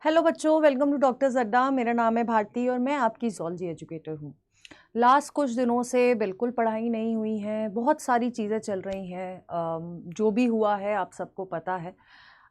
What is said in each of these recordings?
Hello बच्चों, welcome to doctors अड्डा। मेरा नाम है भारती और मैं आपकी ज़ूलॉजी एजुकेटर हूँ। लास्ट कुछ दिनों से बिल्कुल पढ़ाई नहीं हुई है, बहुत सारी चीज़ें चल रही हैं। जो भी हुआ है आप सबको पता है।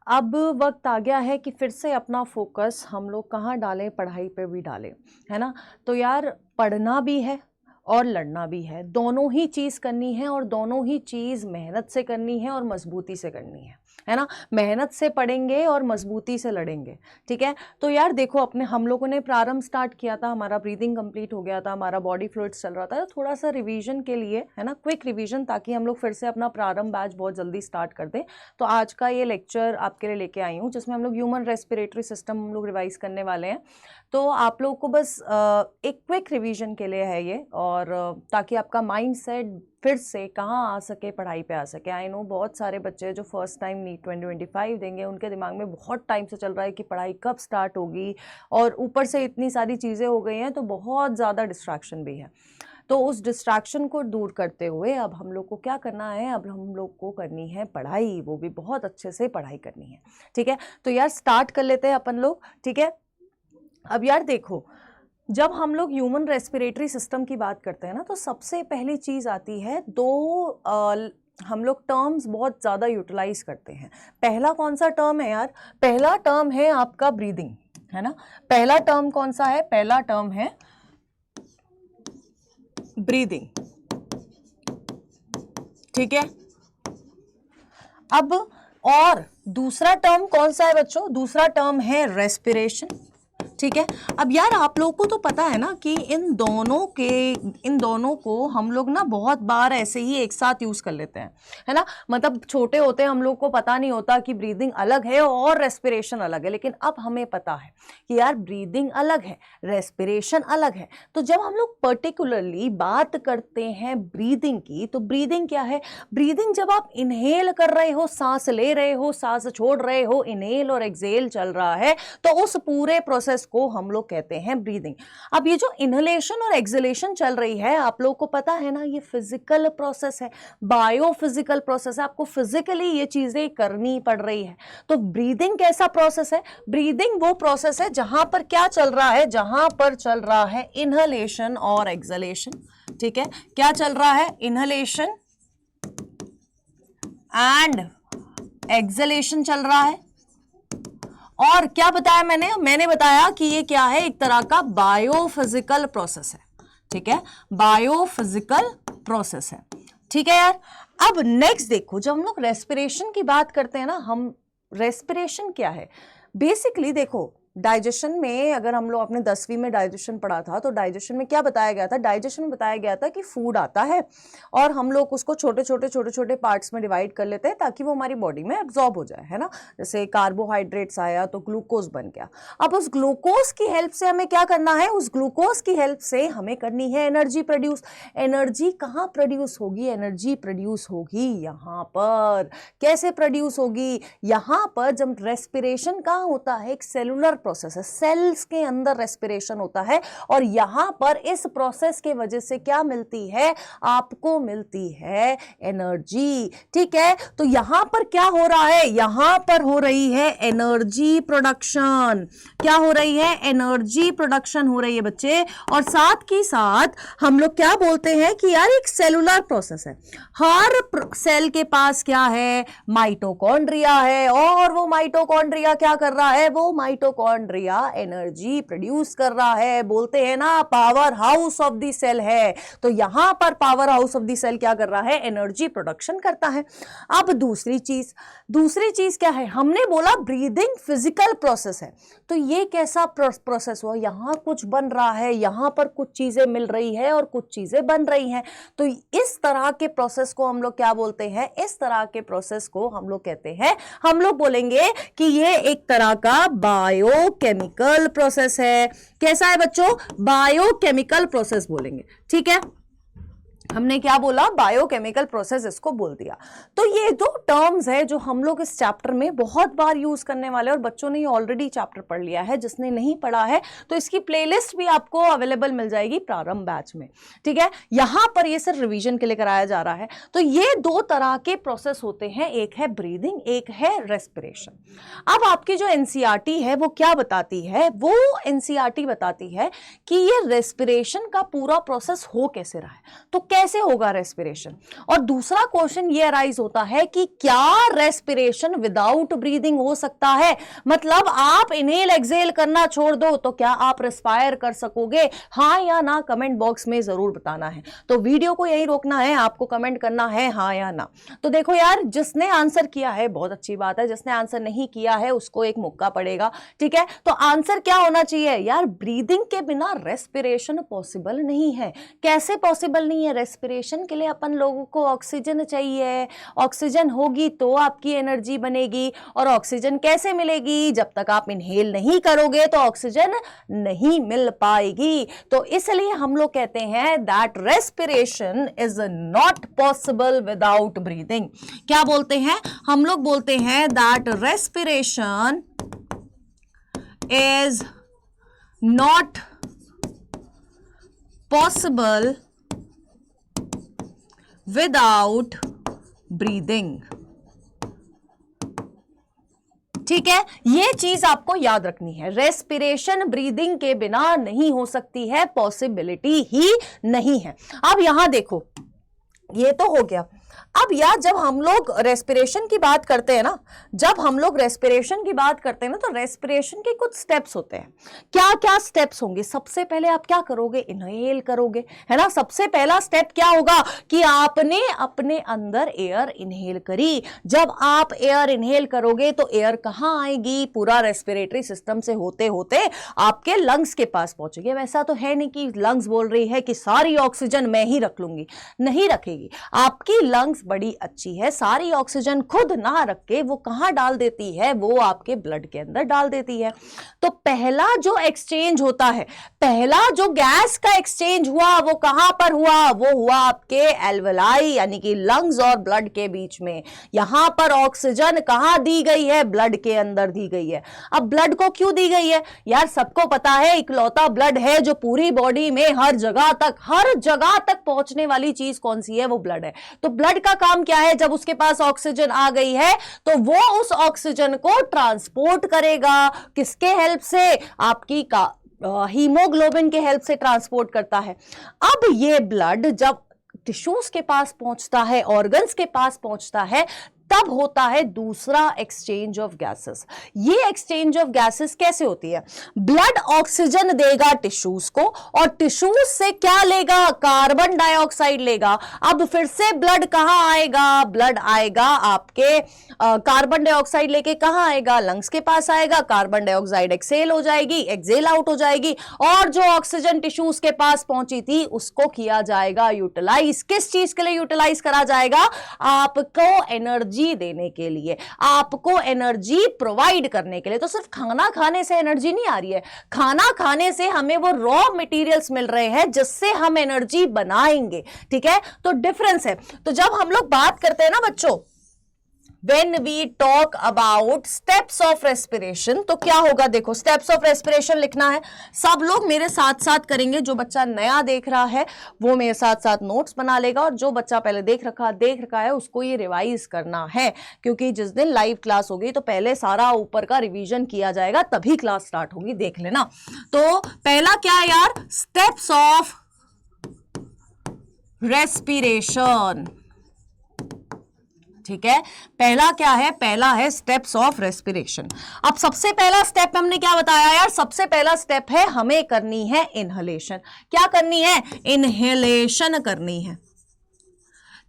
अब वक्त आ गया है कि फिर से अपना फोकस हम लोग कहाँ डालें, पढ़ाई पे भी डालें, है ना। तो यार पढ़ना भी है और लड़ना भी है, दोनों ही चीज़ करनी है और दोनों ही चीज़ मेहनत से करनी है और मजबूती से करनी है ना। मेहनत से पढ़ेंगे और मजबूती से लड़ेंगे, ठीक है। तो यार देखो, अपने हम लोगों ने प्रारंभ स्टार्ट किया था, हमारा ब्रीदिंग कंप्लीट हो गया था, हमारा बॉडी फ्लूइड्स चल रहा था। तो थोड़ा सा रिवीजन के लिए, है ना, क्विक रिवीजन, ताकि हम लोग फिर से अपना प्रारंभ बैच बहुत जल्दी स्टार्ट कर दें। तो आज का ये लेक्चर आपके लिए लेके आई हूँ, जिसमें हम लोग ह्यूमन रेस्पिरेटरी सिस्टम हम लोग रिवाइज करने वाले हैं। तो आप लोग को बस एक क्विक रिवीजन के लिए है ये, और ताकि आपका माइंड सेट फिर से कहाँ आ सके, पढ़ाई पे आ सके। आई नो बहुत सारे बच्चे जो फर्स्ट टाइम नीट 2025 देंगे, उनके दिमाग में बहुत टाइम से चल रहा है कि पढ़ाई कब स्टार्ट होगी, और ऊपर से इतनी सारी चीज़ें हो गई हैं तो बहुत ज़्यादा डिस्ट्रैक्शन भी है। तो उस डिस्ट्रैक्शन को दूर करते हुए अब हम लोग को क्या करना है, अब हम लोग को करनी है पढ़ाई, वो भी बहुत अच्छे से पढ़ाई करनी है, ठीक है। तो यार स्टार्ट कर लेते हैं अपन लोग, ठीक है। अब यार देखो, जब हम लोग ह्यूमन रेस्पिरेटरी सिस्टम की बात करते हैं ना, तो सबसे पहली चीज़ आती है हम लोग टर्म्स बहुत ज़्यादा यूटिलाइज करते हैं। पहला कौन सा टर्म है यार? पहला टर्म है आपका ब्रीदिंग, है ना। पहला टर्म कौन सा है? पहला टर्म है ब्रीदिंग, ठीक है। अब और दूसरा टर्म कौन सा है बच्चों? दूसरा टर्म है रेस्पिरेशन, ठीक है। अब यार आप लोगों को तो पता है ना कि इन दोनों को हम लोग ना बहुत बार ऐसे ही एक साथ यूज कर लेते हैं, है ना। मतलब छोटे होते हैं हम लोग को पता नहीं होता कि ब्रीदिंग अलग है और रेस्पिरेशन अलग है, लेकिन अब हमें पता है कि यार ब्रीदिंग अलग है, रेस्पिरेशन अलग है। तो जब हम लोग पर्टिकुलरली बात करते हैं ब्रीदिंग की, तो ब्रीदिंग क्या है? ब्रीदिंग जब आप इनहेल कर रहे हो, सांस ले रहे हो, सांस छोड़ रहे हो, इनहेल और एक्सहेल चल रहा है, तो उस पूरे प्रोसेस को हम लोग कहते हैं ब्रीदिंग। अब ये जो इनहेलेशन और एक्सहेलेशन चल रही है, आप लोगों को पता है ना, ये फिजिकल प्रोसेस है, बायोफिजिकल प्रोसेस है। आपको फिजिकली ये चीजें करनी पड़ रही है। तो ब्रीदिंग कैसा प्रोसेस है? ब्रीदिंग वो प्रोसेस है जहां पर क्या चल रहा है? जहां पर चल रहा है इनहेलेशन और एक्सहेलेशन, ठीक है। क्या चल रहा है? इनहेलेशन एंड एक्सहेलेशन चल रहा है। और क्या बताया मैंने बताया कि ये क्या है? एक तरह का बायोफिजिकल प्रोसेस है, ठीक है। बायोफिजिकल प्रोसेस है, ठीक है यार। अब नेक्स्ट देखो, जब हम लोग रेस्पिरेशन की बात करते हैं ना, हम रेस्पिरेशन क्या है? बेसिकली देखो, डाइजेशन में अगर हम लोग अपने 10वीं में डाइजेशन पढ़ा था, तो डाइजेशन में क्या बताया गया था? डाइजेशन में बताया गया था कि फूड आता है और हम लोग उसको छोटे छोटे पार्ट्स में डिवाइड कर लेते हैं ताकि वो हमारी बॉडी में एब्जॉर्ब हो जाए, है ना। जैसे कार्बोहाइड्रेट्स आया तो ग्लूकोज बन गया। अब उस ग्लूकोज की हेल्प से हमें क्या करना है? उस ग्लूकोज की हेल्प से हमें करनी है एनर्जी प्रोड्यूस। एनर्जी कहाँ प्रोड्यूस होगी? एनर्जी प्रोड्यूस होगी यहाँ पर। कैसे प्रोड्यूस होगी? यहाँ पर जब रेस्पिरेशन कहाँ होता है? एक सेलुलर प्रोसेस है, सेल्स के अंदर रेस्पिरेशन होता है, और यहां पर इस प्रोसेस के वजह से क्या मिलती है? आपको मिलती है एनर्जी, ठीक है। तो यहां पर क्या हो रहा है? यहां पर हो रही है एनर्जी प्रोडक्शन। क्या हो रही है? एनर्जी प्रोडक्शन हो रही है बच्चे। और साथ ही साथ हम लोग क्या बोलते हैं कि यार एक सेलुलर प्रोसेस है। हर सेल के पास क्या है? माइटोकॉन्ड्रिया है, और वो माइटोकॉन्ड्रिया क्या कर रहा है? वो माइटोकॉन्ड्रिया एनर्जी प्रोड्यूस कर रहा है। बोलते हैं ना, power house of the cell है। तो यहां पर power house of the cell क्या कर रहा है? एनर्जी प्रोडक्शन करता है। अब दूसरी चीज क्या है? हमने बोला ब्रीदिंग फिजिकल प्रोसेस है। तो ये कैसा प्रोसेस हुआ? यहां कुछ बन रहा है, यहां पर कुछ चीजें मिल रही है और कुछ चीजें बन रही हैं। तो इस तरह के प्रोसेस को हम लोग क्या बोलते हैं? इस तरह के प्रोसेस को हम लोग कहते हैं, हम लोग बोलेंगे कि ये एक तरह का बायोकेमिकल प्रोसेस है। कैसा है बच्चों? बायोकेमिकल प्रोसेस बोलेंगे, ठीक है। हमने क्या बोला, बायोकेमिकल प्रोसेस इसको बोल दिया। तो ये दो टर्म्स है जो हम लोग इस चैप्टर में बहुत बार यूज करने वाले हैं, और बच्चों ने ऑलरेडी चैप्टर पढ़ लिया है। जिसने नहीं पढ़ा है तो इसकी प्लेलिस्ट भी आपको अवेलेबल मिल जाएगी प्रारंभ बैच में, ठीक है। यहां पर ये सिर्फ रिवीजन के लिए कराया जा रहा है। तो ये दो तरह के प्रोसेस होते हैं, एक है ब्रीदिंग, एक है रेस्पिरेशन। अब आपकी जो एनसीईआरटी है वो क्या बताती है, वो एनसीईआरटी बताती है कि ये रेस्पिरेशन का पूरा प्रोसेस हो कैसे रहा है, तो कैसे होगा रेस्पिरेशन। और दूसरा क्वेश्चन ये अराइज होता है कि क्या रेस्पिरेशन विदाउट ब्रीदिंग हो सकता है, मतलब आप इनहेल एक्सहेल करना छोड़ दो तो क्या आप रेस्पायर कर सकोगे, हां या ना, कमेंट बॉक्स में जरूर बताना है। तो वीडियो को यही रोकना है, आपको कमेंट करना है हां या ना। तो देखो यार, जिसने आंसर किया है बहुत अच्छी बात है, जिसने आंसर नहीं किया है उसको एक मौका पड़ेगा, ठीक है। तो आंसर क्या होना चाहिए यार, ब्रीदिंग के बिना रेस्पिरेशन पॉसिबल नहीं है। कैसे पॉसिबल नहीं है, रेस्पिरेशन के लिए अपन लोगों को ऑक्सीजन चाहिए, ऑक्सीजन होगी तो आपकी एनर्जी बनेगी, और ऑक्सीजन कैसे मिलेगी, जब तक आप इनहेल नहीं करोगे तो ऑक्सीजन नहीं मिल पाएगी। तो इसलिए हम लोग कहते हैं that respiration is not possible without breathing. क्या बोलते हैं हम लोग, बोलते हैं that respiration is not possible without breathing, ठीक है। ये चीज आपको याद रखनी है, रेस्पिरेशन ब्रीदिंग के बिना नहीं हो सकती है, पॉसिबिलिटी ही नहीं है। अब यहां देखो, ये तो हो गया। अब यार जब हम लोग रेस्पिरेशन की बात करते हैं ना, जब हम लोग रेस्पिरेशन की बात करते हैं ना, तो रेस्पिरेशन के कुछ स्टेप्स होते हैं। क्या क्या स्टेप्स होंगे, सबसे पहले आप क्या करोगे, इनहेल करोगे, है ना। सबसे पहला स्टेप क्या होगा कि आपने अपने अंदर एयर इनहेल करी। जब आप एयर इनहेल करोगे तो एयर कहां आएगी, पूरा रेस्पिरेटरी सिस्टम से होते होते आपके लंग्स के पास पहुंचेगी। वैसा तो है नहीं कि लंग्स बोल रही है कि सारी ऑक्सीजन मैं ही रख लूंगी, नहीं रखेगी। आपकी लंग्स बड़ी अच्छी है, सारी ऑक्सीजन खुद ना रख के वो कहां डाल देती है, वो आपके ब्लड के अंदर डाल देती है। तो पहला जो एक्सचेंज होता है, पहला जो गैस का एक्सचेंज हुआ वो कहां पर हुआ, वो हुआ आपके एल्वेलाई यानी कि लंग्स और ब्लड के बीच में। यहां पर ऑक्सीजन कहां दी गई है, ब्लड के अंदर दी गई है। अब ब्लड को क्यों दी गई है यार, सबको पता है इकलौता ब्लड है जो पूरी बॉडी में हर जगह तक पहुंचने वाली चीज कौन सी है, वो ब्लड है। तो ब्लड का काम क्या है, जब उसके पास ऑक्सीजन आ गई है तो वो उस ऑक्सीजन को ट्रांसपोर्ट करेगा, किसके हेल्प से, आपकी हीमोग्लोबिन के हेल्प से ट्रांसपोर्ट करता है। अब ये ब्लड जब टिश्यूज के पास पहुंचता है, ऑर्गन्स के पास पहुंचता है, तब होता है दूसरा एक्सचेंज ऑफ गैसेस। ये एक्सचेंज ऑफ गैसेस कैसे होती है, ब्लड ऑक्सीजन देगा टिश्यूज को, और टिश्यूज से क्या लेगा, कार्बन डाइऑक्साइड लेगा। अब फिर से ब्लड कहां आएगा, ब्लड आएगा आपके कार्बन डाइऑक्साइड लेके कहां आएगा, लंग्स के पास आएगा। कार्बन डाइऑक्साइड एक्सेल हो जाएगी, एक्सेल आउट हो जाएगी, और जो ऑक्सीजन टिश्यूज के पास पहुंची थी उसको किया जाएगा यूटिलाइज। किस चीज के लिए यूटिलाइज करा जाएगा, आपको एनर्जी देने के लिए, आपको एनर्जी प्रोवाइड करने के लिए। तो सिर्फ खाना खाने से एनर्जी नहीं आ रही है, खाना खाने से हमें वो रॉ मटेरियल्स मिल रहे हैं जिससे हम एनर्जी बनाएंगे, ठीक है। तो डिफरेंस है। तो जब हम लोग बात करते हैं ना बच्चों, when we talk about steps of respiration, तो क्या होगा, देखो steps of respiration लिखना है, सब लोग मेरे साथ साथ करेंगे। जो बच्चा नया देख रहा है वो मेरे साथ साथ नोट्स बना लेगा, और जो बच्चा पहले देख रखा है उसको ये रिवाइज करना है, क्योंकि जिस दिन लाइव क्लास होगी तो पहले सारा ऊपर का रिवीजन किया जाएगा, तभी क्लास स्टार्ट होगी, देख लेना। तो पहला क्या है यार, स्टेप्स ऑफ रेस्पिरेशन, ठीक है। पहला क्या है, पहला है स्टेप्स ऑफ रेस्पिरेशन। अब सबसे पहला स्टेप हमने क्या बताया यार, सबसे पहला स्टेप है हमें करनी है इनहलेशन। क्या करनी है, इनहेलेशन करनी है,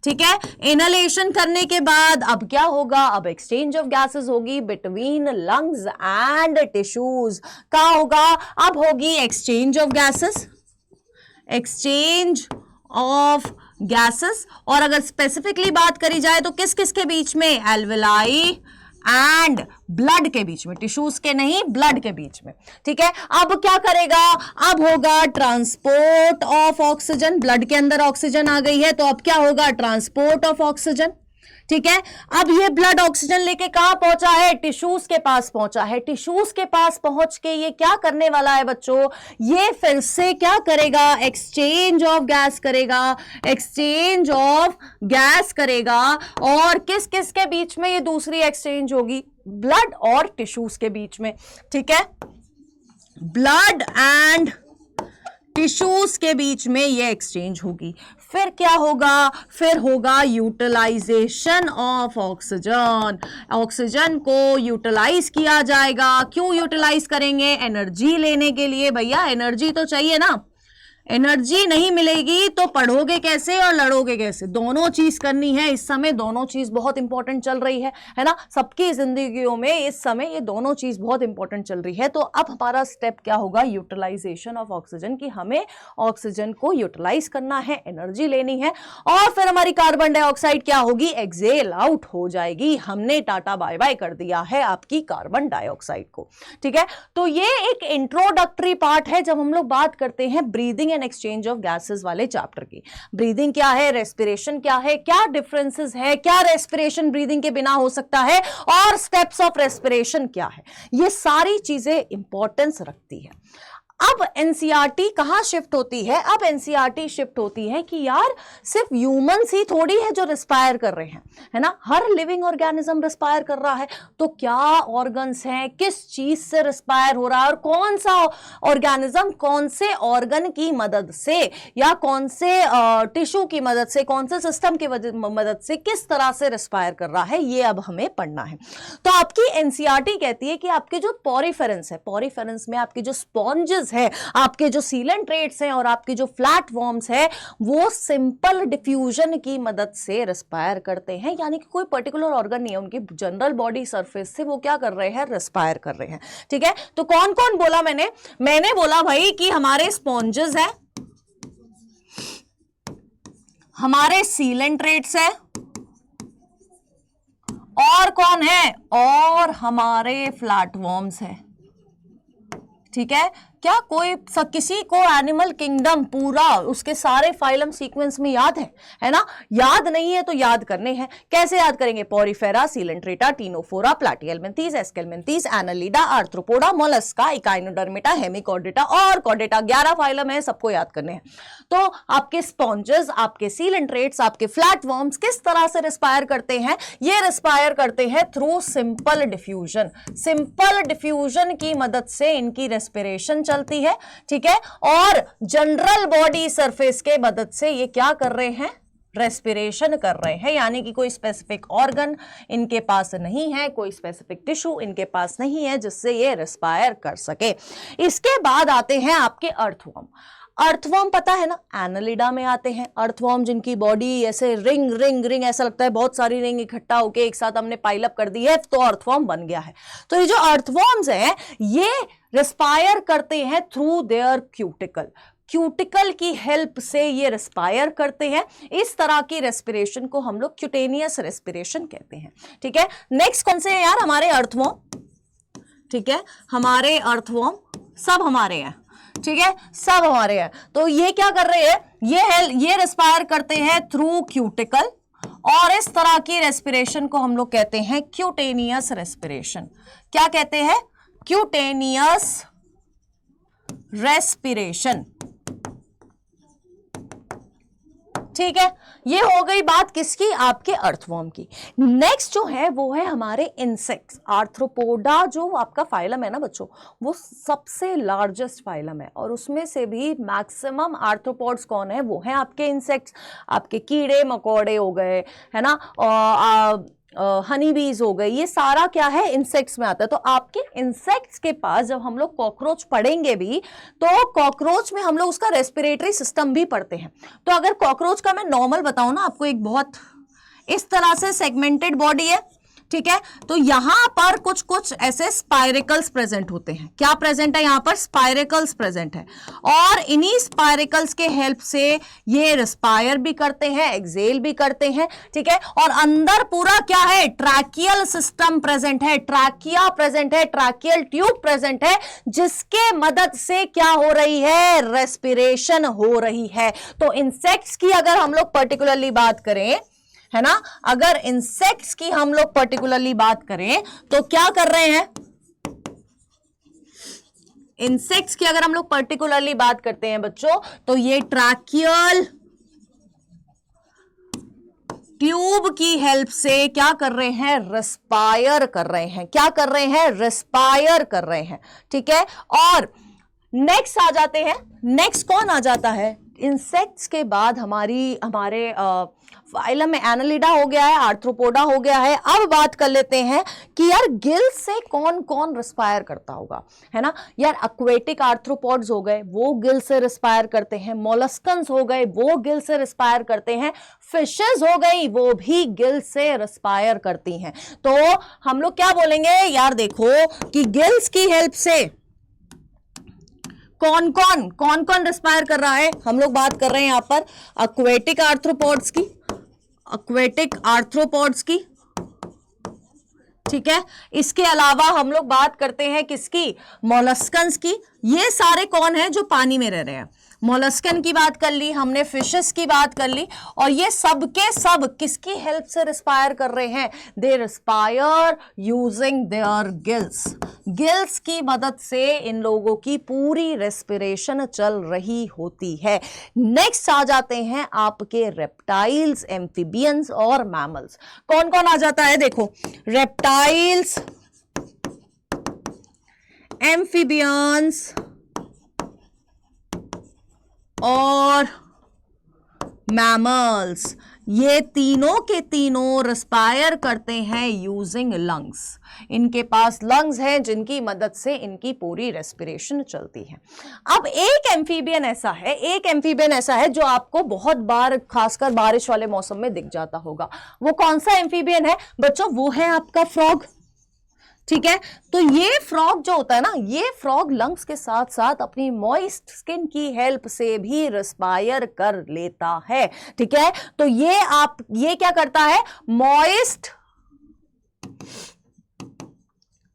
ठीक है। इनहेलेशन करने के बाद अब क्या होगा, अब एक्सचेंज ऑफ गैसेस होगी बिटवीन लंग्स एंड टिश्यूज। क्या होगा, अब होगी exchange of gases, exchange of gases. और अगर स्पेसिफिकली बात करी जाए तो किस किस के बीच में, एल्वेलाई एंड ब्लड के बीच में, टिश्यूज के नहीं ब्लड के बीच में, ठीक है। अब क्या करेगा, अब होगा ट्रांसपोर्ट ऑफ ऑक्सीजन, ब्लड के अंदर ऑक्सीजन आ गई है तो अब क्या होगा, ट्रांसपोर्ट ऑफ ऑक्सीजन, ठीक है। अब ये ब्लड ऑक्सीजन लेके कहां पहुंचा है, टिश्यूज के पास पहुंचा है। टिश्यूज के पास पहुंच के ये क्या करने वाला है बच्चों, ये फिर से क्या करेगा, एक्सचेंज ऑफ गैस करेगा, एक्सचेंज ऑफ गैस करेगा। और किस किस के बीच में ये दूसरी एक्सचेंज होगी, ब्लड और टिश्यूज के बीच में, ठीक है। ब्लड एंड टिश्यूज के बीच में ये एक्सचेंज होगी। फिर क्या होगा, फिर होगा यूटिलाइजेशन ऑफ ऑक्सीजन। ऑक्सीजन को यूटिलाइज किया जाएगा। क्यों यूटिलाइज करेंगे, एनर्जी लेने के लिए। भैया एनर्जी तो चाहिए ना, एनर्जी नहीं मिलेगी तो पढ़ोगे कैसे और लड़ोगे कैसे, दोनों चीज करनी है। इस समय दोनों चीज बहुत इंपॉर्टेंट चल रही है ना, सबकी जिंदगियों में इस समय ये दोनों चीज बहुत इंपॉर्टेंट चल रही है। तो अब हमारा स्टेप क्या होगा, यूटिलाइजेशन ऑफ ऑक्सीजन, की हमें ऑक्सीजन को यूटिलाइज करना है, एनर्जी लेनी है। और फिर हमारी कार्बन डाइऑक्साइड क्या होगी, एक्सेल आउट हो जाएगी। हमने टाटा बाय बाय कर दिया है आपकी कार्बन डाइऑक्साइड को, ठीक है। तो ये एक इंट्रोडक्टरी पार्ट है जब हम लोग बात करते हैं breathing and exchange of gases वाले चैप्टर की। ब्रीदिंग क्या है, रेस्पिरेशन क्या है, क्या डिफरेंसेस है, क्या रेस्पिरेशन ब्रीदिंग के बिना हो सकता है, और स्टेप्स ऑफ रेस्पिरेशन क्या है, ये सारी चीजें इंपॉर्टेंस रखती है। अब एनसीईआरटी कहां शिफ्ट होती है, अब एनसीईआरटी शिफ्ट होती है कि यार सिर्फ ह्यूमंस ही थोड़ी है जो रिस्पायर कर रहे हैं, है ना, हर लिविंग ऑर्गेनिज्म रिस्पायर कर रहा है। तो क्या ऑर्गन्स हैं, किस चीज से रिस्पायर हो रहा है, और कौन सा ऑर्गेनिज्म कौन से ऑर्गन की मदद से या कौन से टिश्यू की मदद से, कौन से सिस्टम की मदद से किस तरह से रिस्पायर कर रहा है, ये अब हमें पढ़ना है। तो आपकी एनसीईआरटी कहती है कि आपके जो पॉरीफेरेंस है, पॉरीफेरेंस में आपके जो स्पॉन्जेस है, आपके जो सीलेंट्रेट्स हैं और आपके जो फ्लैट वॉर्म्स है, वो सिंपल डिफ्यूजन की मदद से रिस्पायर करते हैं। यानी कि कोई पर्टिकुलर ऑर्गन नहीं है, उनकी जनरल बॉडी सरफेस से वो क्या कर रहे हैं, रिस्पायर कर रहे हैं, ठीक है। तो कौन कौन बोला मैंने बोला भाई कि हमारे स्पॉन्जेस है, हमारे सीलेंट्रेट्स है, और कौन है, और हमारे फ्लैट वॉर्म्स है, ठीक है। क्या कोई किसी को एनिमल किंगडम पूरा उसके सारे फाइलम सीक्वेंस में याद है ना, याद नहीं है तो याद करने हैं। कैसे याद करेंगे, Porifera, Coelenterata, Ctenophora, Platyhelminthes, Aschelminthes, Annelida, Arthropoda, Mollusca, Echinodermata, Hemichordata और कॉर्डेटा, 11 फाइलम है, सबको याद करने हैं। तो आपके स्पॉन्जेस, आपके सीलेंट्रेट्स, आपके फ्लैट वॉर्म्स किस तरह से रिस्पायर करते हैं, ये रिस्पायर करते हैं through simple diffusion. Simple diffusion की मदद से इनकी रेस्पिरेशन चलती है, ठीक है। और जनरल बॉडी सरफेस के मदद से ये क्या कर रहे हैं, रेस्पिरेशन कर रहे हैं। यानी कि कोई स्पेसिफिक ऑर्गन इनके पास नहीं है, कोई स्पेसिफिक टिश्यू इनके पास नहीं है जिससे ये रेस्पायर कर सके। इसके बाद आते हैं आपके अर्थवर्म। अर्थवर्म पता है ना, एनालिडा में आते हैं अर्थवर्म, जिनकी बॉडी ऐसे रिंग रिंग रिंग, ऐसा लगता है बहुत सारी रिंग इकट्ठा होके एक साथ हमने पाइलअप कर दी है तो अर्थवर्म बन गया है। तो ये जो अर्थवर्म्स हैं ये रिस्पायर करते हैं थ्रू देयर क्यूटिकल, क्यूटिकल की हेल्प से ये रिस्पायर करते हैं। इस तरह की रेस्पिरेशन को हम लोग क्यूटेनियस रेस्पिरेशन कहते हैं, ठीक है। नेक्स्ट कौन से हैं यार, हमारे अर्थवर्म, ठीक है, हमारे अर्थवर्म सब हमारे हैं, ठीक है, सब हमारे हैं। तो ये क्या कर रहे हैं, ये रिस्पायर करते हैं थ्रू क्यूटिकल, और इस तरह की रेस्पिरेशन को हम लोग कहते हैं क्यूटेनियस रेस्पिरेशन। क्या कहते हैं, क्यूटेनियस रेस्पिरेशन, ठीक है। ये हो गई बात किसकी, आपके अर्थवर्म की। नेक्स्ट जो है वो है हमारे इंसेक्ट्स। आर्थ्रोपोडा जो आपका फाइलम है ना बच्चों, वो सबसे लार्जेस्ट फाइलम है, और उसमें से भी मैक्सिमम आर्थ्रोपोड्स कौन है, वो है आपके इंसेक्ट्स। आपके कीड़े मकोड़े हो गए, है ना, हनी बीज हो गई, ये सारा क्या है, इंसेक्ट्स में आता है। तो आपके इंसेक्ट्स के पास जब हम लोग कॉकरोच पढ़ेंगे भी, तो कॉकरोच में हम लोग उसका रेस्पिरेटरी सिस्टम भी पढ़ते हैं। तो अगर कॉकरोच का मैं नॉर्मल बताऊं ना आपको, एक बहुत इस तरह से सेगमेंटेड बॉडी है, ठीक है, तो यहां पर कुछ कुछ ऐसे स्पाइरिकल्स प्रेजेंट होते हैं। क्या प्रेजेंट है यहां पर? स्पाइरिकल्स प्रेजेंट है, और इन्हीं स्पाइरिकल्स के हेल्प से ये रिस्पायर भी करते हैं, एक्सेल भी करते हैं। ठीक है, और अंदर पूरा क्या है? ट्रैकियल सिस्टम प्रेजेंट है, ट्रैकिया प्रेजेंट है, ट्रैकियल ट्यूब प्रेजेंट है, जिसके मदद से क्या हो रही है? रेस्पिरेशन हो रही है। तो इंसेक्ट्स की अगर हम लोग पर्टिकुलरली बात करें, है ना, अगर इंसेक्ट्स की हम लोग पर्टिकुलरली बात करें तो क्या कर रहे हैं? इंसेक्ट्स की अगर हम लोग पर्टिकुलरली बात करते हैं बच्चों, तो ये ट्रैकियल ट्यूब की हेल्प से क्या कर रहे हैं? रेस्पायर कर रहे हैं। क्या कर रहे हैं? रेस्पायर कर रहे हैं। ठीक है, और नेक्स्ट आ जाते हैं। नेक्स्ट कौन आ जाता है? इंसेक्ट्स के बाद हमारे फाइलम में एनालिडा हो गया है, आर्थ्रोपोडा हो गया है। अब बात कर लेते हैं कि यार गिल से कौन कौन रिस्पायर करता होगा, है ना। यार एक्वेटिक आर्थ्रोपोड्स हो गए, वो गिल से रिस्पायर करते हैं। मोलस्कन्स हो गए, वो गिल से रिस्पायर करते हैं। फिशेस हो गई, वो भी गिल से रिस्पायर करती हैं। तो हम लोग क्या बोलेंगे? यार देखो कि गिल्स की हेल्प से कौन कौन रिस्पायर कर रहा है। हम लोग बात कर रहे हैं यहां पर एक्वेटिक आर्थ्रोपोड्स की, एक्वेटिक आर्थ्रोपोड्स की। ठीक है, इसके अलावा हम लोग बात करते हैं किसकी? मोलस्कन्स की। ये सारे कौन है? जो पानी में रह रहे हैं। मोलस्कन की बात कर ली हमने, फिशेस की बात कर ली, और ये सब के सब किसकी हेल्प से रिस्पायर कर रहे हैं? They respire using their gills. Gills की मदद से इन लोगों की पूरी रेस्पिरेशन चल रही होती है। नेक्स्ट आ जाते हैं आपके रेप्टाइल्स, एम्फीबियंस और मैमल्स। कौन कौन आ जाता है? देखो, रेप्टाइल्स, एम्फीबियंस और मैमल्स, ये तीनों के तीनों रिस्पायर करते हैं यूजिंग लंग्स। इनके पास लंग्स हैं जिनकी मदद से इनकी पूरी रेस्पिरेशन चलती है। अब एक एम्फीबियन ऐसा है जो आपको बहुत बार खासकर बारिश वाले मौसम में दिख जाता होगा। वो कौन सा एम्फीबियन है बच्चों? वो है आपका फ्रॉग। ठीक है, तो ये फ्रॉग जो होता है ना, ये फ्रॉग लंग्स के साथ साथ अपनी मॉइस्ट स्किन की हेल्प से भी रिस्पायर कर लेता है। ठीक है, तो ये क्या करता है? मॉइस्ट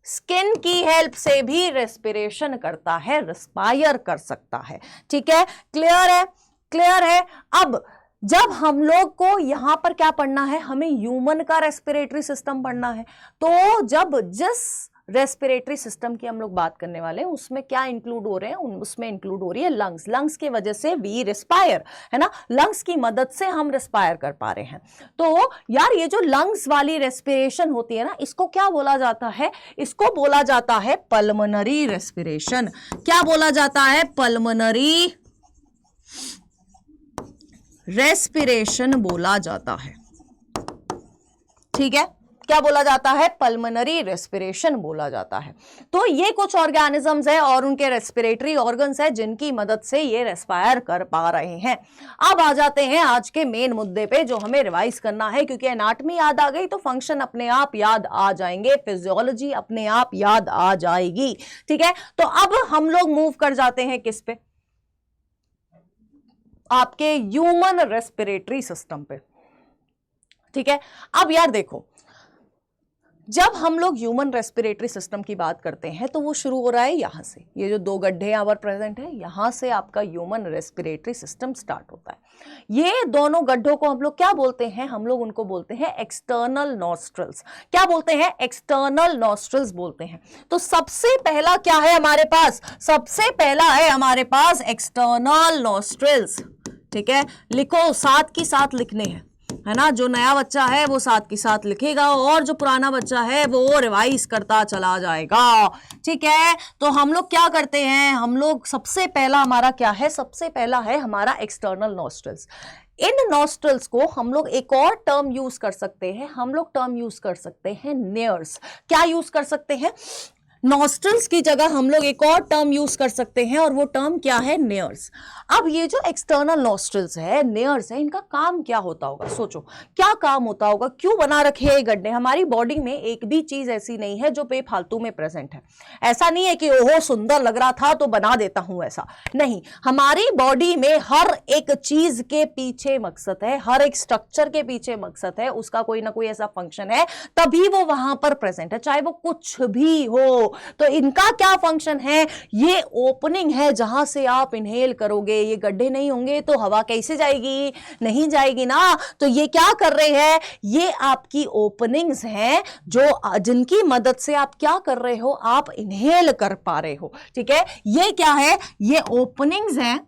स्किन की हेल्प से भी रेस्पिरेशन करता है, रिस्पायर कर सकता है। ठीक है, क्लियर है? क्लियर है। अब जब हम लोग को यहां पर क्या पढ़ना है? हमें ह्यूमन का रेस्पिरेटरी सिस्टम पढ़ना है। तो जब जिस रेस्पिरेटरी सिस्टम की हम लोग बात करने वाले हैं उसमें क्या इंक्लूड हो रहे हैं? उसमें इंक्लूड हो रही है लंग्स। लंग्स की वजह से वी रिस्पायर, है ना, लंग्स की मदद से हम रिस्पायर कर पा रहे हैं। तो यार ये जो लंग्स वाली रेस्पिरेशन होती है ना, इसको क्या बोला जाता है? इसको बोला जाता है पल्मोनरी रेस्पिरेशन। क्या बोला जाता है? पल्मोनरी रेस्पिरेशन बोला जाता है। ठीक है, क्या बोला जाता है? पल्मोनरी रेस्पिरेशन बोला जाता है। तो ये कुछ ऑर्गेनिजम्स है और उनके रेस्पिरेटरी ऑर्गन्स है जिनकी मदद से ये रेस्पायर कर पा रहे हैं। अब आ जाते हैं आज के मेन मुद्दे पे जो हमें रिवाइज करना है, क्योंकि एनाटॉमी याद आ गई तो फंक्शन अपने आप याद आ जाएंगे, फिजियोलॉजी अपने आप याद आ जाएगी। ठीक है, तो अब हम लोग मूव कर जाते हैं किस पे? आपके ह्यूमन रेस्पिरेटरी सिस्टम पे। ठीक है, अब यार देखो, जब हम लोग ह्यूमन रेस्पिरेटरी सिस्टम की बात करते हैं तो वो शुरू हो रहा है यहां से। ये जो दो गड्ढे यहाँ पर प्रेजेंट है, यहां से आपका ह्यूमन रेस्पिरेटरी सिस्टम स्टार्ट होता है। ये दोनों गड्ढों को हम लोग क्या बोलते हैं? हम लोग उनको बोलते हैं एक्सटर्नल नॉस्ट्रल्स। क्या बोलते हैं? एक्सटर्नल नॉस्ट्रल्स बोलते हैं। तो सबसे पहला क्या है हमारे पास? सबसे पहला है हमारे पास एक्सटर्नल नॉस्ट्रल्स। ठीक है, लिखो, साथ की साथ लिखने हैं, है ना। जो नया बच्चा है वो साथ के साथ लिखेगा और जो पुराना बच्चा है वो रिवाइज करता चला जाएगा। ठीक है, तो हम लोग क्या करते हैं? हम लोग सबसे पहला हमारा क्या है? सबसे पहला है हमारा एक्सटर्नल नॉस्ट्रल्स। इन नॉस्ट्रल्स को हम लोग एक और टर्म यूज कर सकते हैं। हम लोग टर्म यूज कर सकते हैं नेयर्स। क्या यूज कर सकते हैं? नॉस्ट्रल्स की जगह हम लोग एक और टर्म यूज कर सकते हैं और वो टर्म क्या है, नेयर्स। अब ये जो एक्सटर्नल नॉस्ट्रल्स है, नेयर्स है, इनका काम क्या होता होगा, सोचो क्या काम होता होगा, क्यों बना रखे हैं ये गड्ढे। हमारी बॉडी में एक भी चीज ऐसी नहीं है जो बेफालतू में प्रेजेंट है। ऐसा नहीं है कि ओहो सुंदर लग रहा था तो बना देता हूं, ऐसा नहीं। हमारी बॉडी में हर एक चीज के पीछे मकसद है, हर एक स्ट्रक्चर के पीछे मकसद है, उसका कोई ना कोई ऐसा फंक्शन है, तभी वो वहां पर प्रेजेंट है, चाहे वो कुछ भी हो। तो इनका क्या फंक्शन है, ये ओपनिंग है जहां से आप इनहेल करोगे। ये गड्ढे नहीं होंगे तो हवा कैसे जाएगी, नहीं जाएगी ना। तो ये क्या कर रहे हैं, ये आपकी ओपनिंग्स हैं जो जिनकी मदद से आप क्या कर रहे हो, आप इनहेल कर पा रहे हो। ठीक है, ये क्या है, ये ओपनिंग्स हैं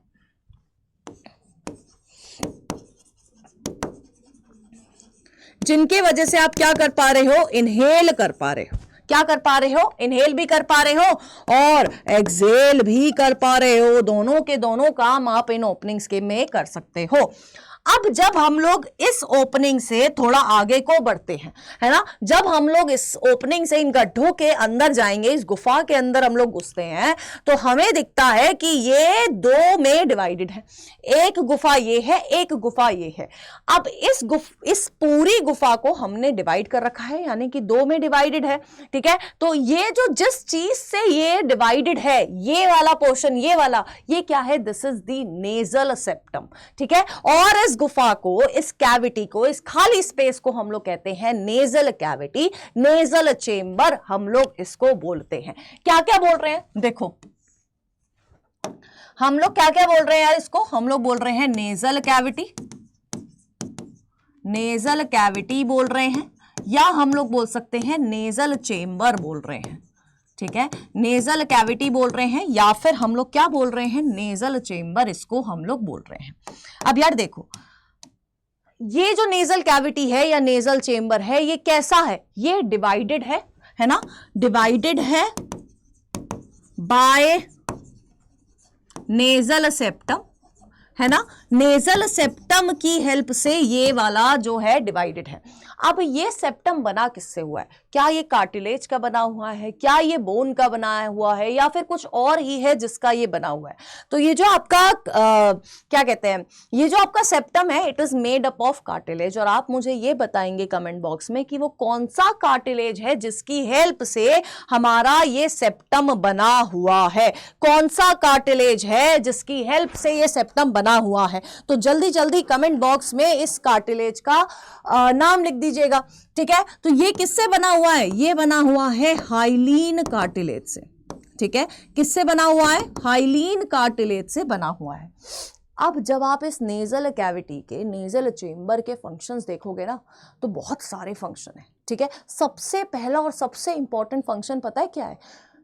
जिनके वजह से आप क्या कर पा रहे हो, इनहेल कर पा रहे हो। क्या कर पा रहे हो, इनहेल भी कर पा रहे हो और एक्सहेल भी कर पा रहे हो। दोनों के दोनों काम आप इन ओपनिंग्स के में कर सकते हो। अब जब हम लोग इस ओपनिंग से थोड़ा आगे को बढ़ते हैं, है ना, जब हम लोग इस ओपनिंग से इन गड्ढों के अंदर जाएंगे, इस गुफा के अंदर हम लोग घुसते हैं, तो हमें दिखता है कि ये दो में डिवाइडेड है। एक गुफा ये है, एक गुफा ये है। अब इस पूरी गुफा को हमने डिवाइड कर रखा है, यानी कि दो में डिवाइडेड है। ठीक है, तो ये जो जिस चीज से ये डिवाइडेड है, ये वाला पोर्शन, ये वाला, ये क्या है, this is the nasal septum. ठीक है, और इस गुफा को, इस कैविटी को, इस खाली स्पेस को हम लोग कहते हैं नेजल कैविटी, नेजल चेंबर हम लोग इसको बोलते हैं। क्या क्या बोल रहे हैं, देखो हम लोग क्या क्या बोल रहे हैं यार, इसको हम लोग बोल रहे हैं नेजल कैविटी, नेजल कैविटी बोल रहे हैं, या हम लोग बोल सकते हैं नेजल चेंबर बोल रहे हैं। ठीक है, नेजल कैविटी बोल रहे हैं, या फिर हम लोग क्या बोल रहे हैं, नेजल चेंबर, इसको हम लोग बोल रहे हैं। अब यार देखो, ये जो नेजल कैविटी है या नेजल चेंबर है, ये कैसा है, ये डिवाइडेड है ना, डिवाइडेड है बाय नेजल सेप्टम, है ना, नेजल सेप्टम की हेल्प से ये वाला जो है डिवाइडेड है। अब ये सेप्टम बना किससे हुआ है, क्या ये कार्टिलेज का बना हुआ है, क्या ये बोन का बनाया हुआ है, या फिर कुछ और ही है जिसका ये बना हुआ है। तो ये जो आपका क्या कहते हैं, ये जो आपका सेप्टम है, it is made up of cartilage. और आप मुझे ये बताएंगे कमेंट बॉक्स में कि वो कौन सा कार्टिलेज है जिसकी हेल्प से हमारा ये सेप्टम बना हुआ है, कौन सा कार्टिलेज है जिसकी हेल्प से ये सेप्टम बना हुआ है। तो जल्दी जल्दी कमेंट बॉक्स में इस कार्टिलेज का नाम लिख दीजिएगा। ठीक है, तो ये किससे बना हुआ है, ये बना हुआ है हाइलीन कार्टिलेज से। ठीक है, किससे बना हुआ है, हाइलीन कार्टिलेज से बना हुआ है। अब जब आप इस नेजल कैविटी के, नेजल चेंबर के फंक्शंस देखोगे ना, तो बहुत सारे फंक्शन है। ठीक है, सबसे पहला और सबसे इंपॉर्टेंट फंक्शन पता है क्या है,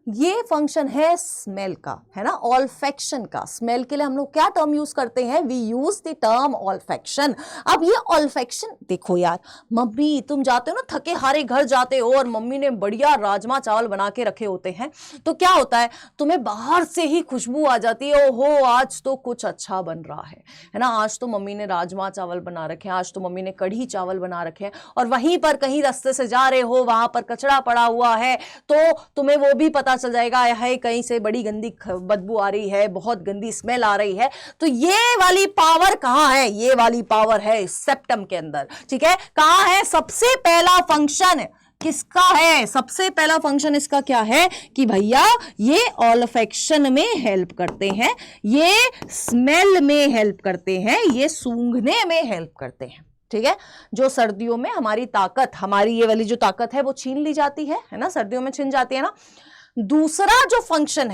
ये फंक्शन है स्मेल का, है ना, ऑल्फैक्शन का। स्मेल के लिए हम लोग क्या टर्म यूज करते हैं, we use the term olfaction. अब ये ऑल्फैक्शन देखो यार, मम्मी तुम जाते हो ना, थके हारे घर जाते हो और मम्मी ने बढ़िया राजमा चावल बना के रखे होते हैं, तो क्या होता है, तुम्हें बाहर से ही खुशबू आ जाती है, ओहो आज तो कुछ अच्छा बन रहा है ना, आज तो मम्मी ने राजमा चावल बना रखे हैं, आज तो मम्मी ने कढ़ी चावल बना रखे हैं। और वहीं पर कहीं रास्ते से जा रहे हो, वहां पर कचरा पड़ा हुआ है, तो तुम्हें वो भी पता चल जाएगा है कहीं से बड़ी गंदी बदबू आ रही है, बहुत गंदी स्मेल आ रही है। तो ये वाली पावर कहां है, ये वाली पावर है सेप्टम के अंदर। ठीक है, कहां है, सबसे पहला फंक्शन किसका है, सबसे पहला फंक्शन इसका क्या है कि भैया ये ऑल्फैक्शन में हेल्प करते हैं, ये स्मेल में हेल्प करते हैं, ये सूंघने में हेल्प करते हैं। ठीक है, जो सर्दियों में हमारी ताकत, हमारी ये वाली जो ताकत है वो छीन ली जाती है ना, सर्दियों में छीन जाती है ना। दूसरा जो फंक्शन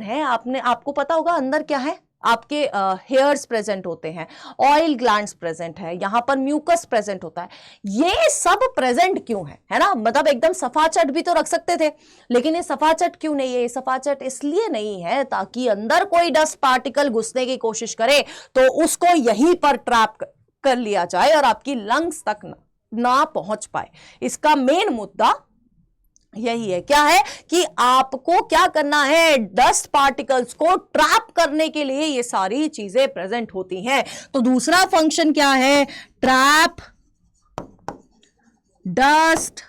है, आपको पता होगा अंदर क्या है, आपके हेयर्स प्रेजेंट होते हैं, ऑयल ग्लैंड्स प्रेजेंट है, यहां पर म्यूकस प्रेजेंट होता है। ये सब प्रेजेंट क्यों है ना, मतलब एकदम सफाचट भी तो रख सकते थे, लेकिन ये सफाचट क्यों नहीं है, ये सफाचट इसलिए नहीं है ताकि अंदर कोई डस्ट पार्टिकल घुसने की कोशिश करे तो उसको यहीं पर ट्रैप कर लिया जाए और आपकी लंग्स तक ना पहुंच पाए। इसका मेन मुद्दा यही है, क्या है कि आपको क्या करना है, डस्ट पार्टिकल्स को ट्रैप करने के लिए ये सारी चीजें प्रेजेंट होती हैं। तो दूसरा फंक्शन क्या है, ट्रैप डस्ट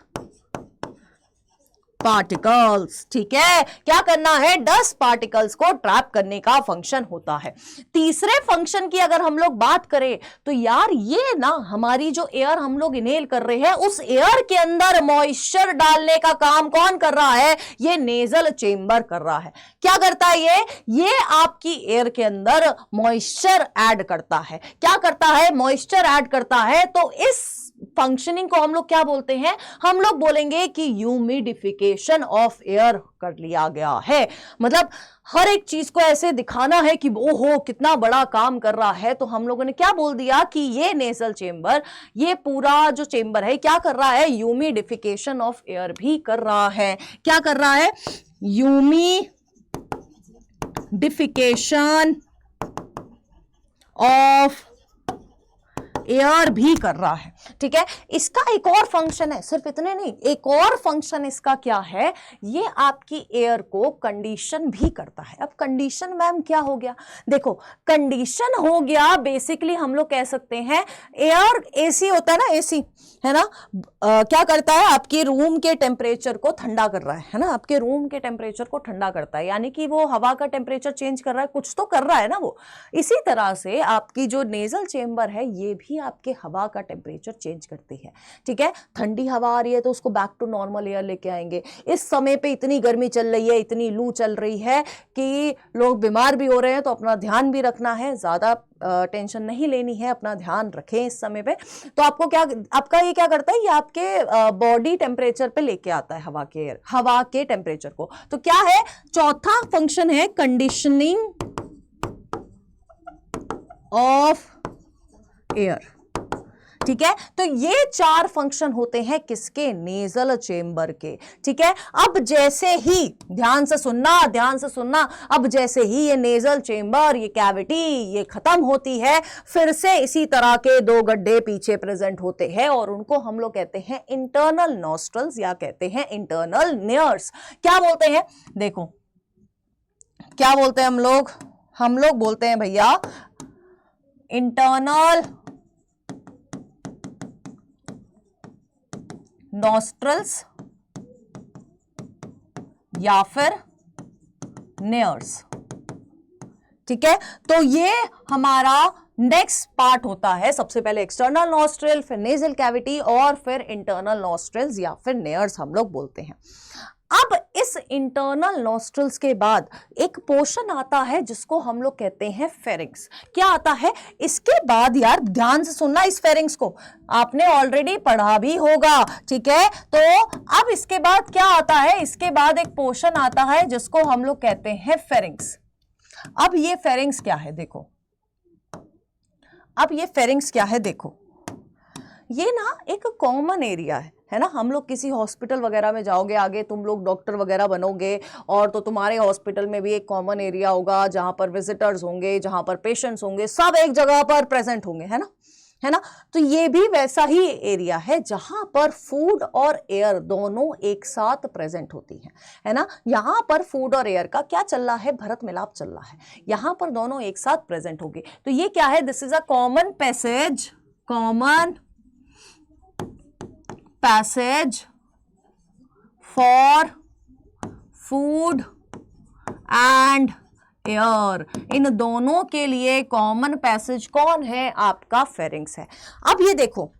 पार्टिकल्स। ठीक है, क्या करना है, डस्ट पार्टिकल्स को ट्रैप करने का फंक्शन होता है। तीसरे फंक्शन की अगर हम लोग बात करें तो यार ये ना हमारी जो एयर हम लोग इनहेल कर रहे हैं उस एयर के अंदर मॉइस्चर डालने का काम कौन कर रहा है, ये नेजल चेंबर कर रहा है। क्या करता है ये आपकी एयर के अंदर मॉइस्चर ऐड करता है। क्या करता है, मॉइस्चर ऐड करता है। तो इस फंक्शनिंग को हम लोग क्या बोलते हैं, हम लोग बोलेंगे कि ह्यूमिडिफिकेशन ऑफ एयर कर लिया गया है। मतलब हर एक चीज को ऐसे दिखाना है कि ओहो कितना बड़ा काम कर रहा है, तो हम लोगों ने क्या बोल दिया कि ये नेजल चेंबर, ये पूरा जो चेंबर है क्या कर रहा है, ह्यूमिडिफिकेशन ऑफ एयर भी कर रहा है। क्या कर रहा है, ह्यूमिडिफिकेशन ऑफ एयर भी कर रहा है। ठीक है, इसका एक और फंक्शन है, सिर्फ इतने नहीं, एक और फंक्शन इसका क्या है, ये आपकी एयर को कंडीशन भी करता है। अब कंडीशन मैम क्या हो गया, देखो कंडीशन हो गया बेसिकली हम लोग कह सकते हैं एयर, एसी होता है ना, एसी है ना, क्या करता है, आपके रूम के टेम्परेचर को ठंडा कर रहा है ना, आपके रूम के टेम्परेचर को ठंडा करता है, यानी कि वो हवा का टेम्परेचर चेंज कर रहा है, कुछ तो कर रहा है ना वो। इसी तरह से आपकी जो नेजल चेंबर है ये भी आपके हवा का टेम्परेचर चेंज करती है। ठीक है, ठंडी हवा आ रही है तो उसको बैक टू नॉर्मल एयर लेके आएंगे। इस समय पे इतनी गर्मी चल रही है, इतनी लू चल रही है कि लोग बीमार भी हो रहे हैं, तो अपना ध्यान भी रखना है, ज्यादा टेंशन नहीं लेनी है, अपना ध्यान रखें इस समय पे। तो आपको क्या, आपका ये क्या करता है, ये आपके बॉडी टेम्परेचर पे लेके आता है हवा के टेम्परेचर को। तो क्या है, चौथा फंक्शन है कंडीशनिंग ऑफ एयर। ठीक है, तो ये चार फंक्शन होते हैं किसके, नेजल चेंबर के। ठीक है, अब जैसे ही, ध्यान से सुनना, अब जैसे ही ये नेजल चेंबर, ये कैविटी ये खत्म होती है, फिर से इसी तरह के दो गड्ढे पीछे प्रेजेंट होते हैं और उनको हम लोग कहते हैं इंटरनल नॉस्ट्रल्स या कहते हैं इंटरनल नेयर्स। क्या बोलते हैं, देखो क्या बोलते हैं हम लोग बोलते हैं भैया इंटरनल नॉस्ट्रल्स या फिर नेयर्स। ठीक है, तो ये हमारा नेक्स्ट पार्ट होता है, सबसे पहले एक्सटर्नल नॉस्ट्रल, फिर नेजल कैविटी और फिर इंटरनल नॉस्ट्रल्स या फिर नेयर्स हम लोग बोलते हैं। अब इस इंटरनल नॉस्ट्रल्स के बाद एक पोर्शन आता है जिसको हम लोग कहते हैं फेरिंग्स। क्या आता है इसके बाद, यार ध्यान से सुनना, इस फेरिंग्स को आपने ऑलरेडी पढ़ा भी होगा। ठीक है, तो अब इसके बाद क्या आता है, इसके बाद एक पोर्शन आता है जिसको हम लोग कहते हैं फेरिंग्स। अब ये फेरिंग्स क्या है, देखो अब ये फेरिंग्स क्या है, देखो ये ना एक कॉमन एरिया है ना। हम लोग किसी हॉस्पिटल वगैरह में जाओगे, आगे तुम लोग डॉक्टर वगैरह बनोगे, और तो तुम्हारे हॉस्पिटल में भी एक कॉमन एरिया होगा जहां पर विजिटर्स होंगे, जहां पर पेशेंट्स होंगे, सब एक जगह पर प्रेजेंट होंगे, है ना। तो ये भी वैसा ही एरिया है जहां पर फूड और एयर दोनों एक साथ प्रेजेंट होती है ना। यहां पर फूड और एयर का क्या चल रहा है, भरत मिलाप चल रहा है, यहां पर दोनों एक साथ प्रेजेंट होंगे। तो ये क्या है, this is a common passage for food and air. इन दोनों के लिए कॉमन पैसेज कौन है, आपका फेरिंग्स है। अब ये देखो,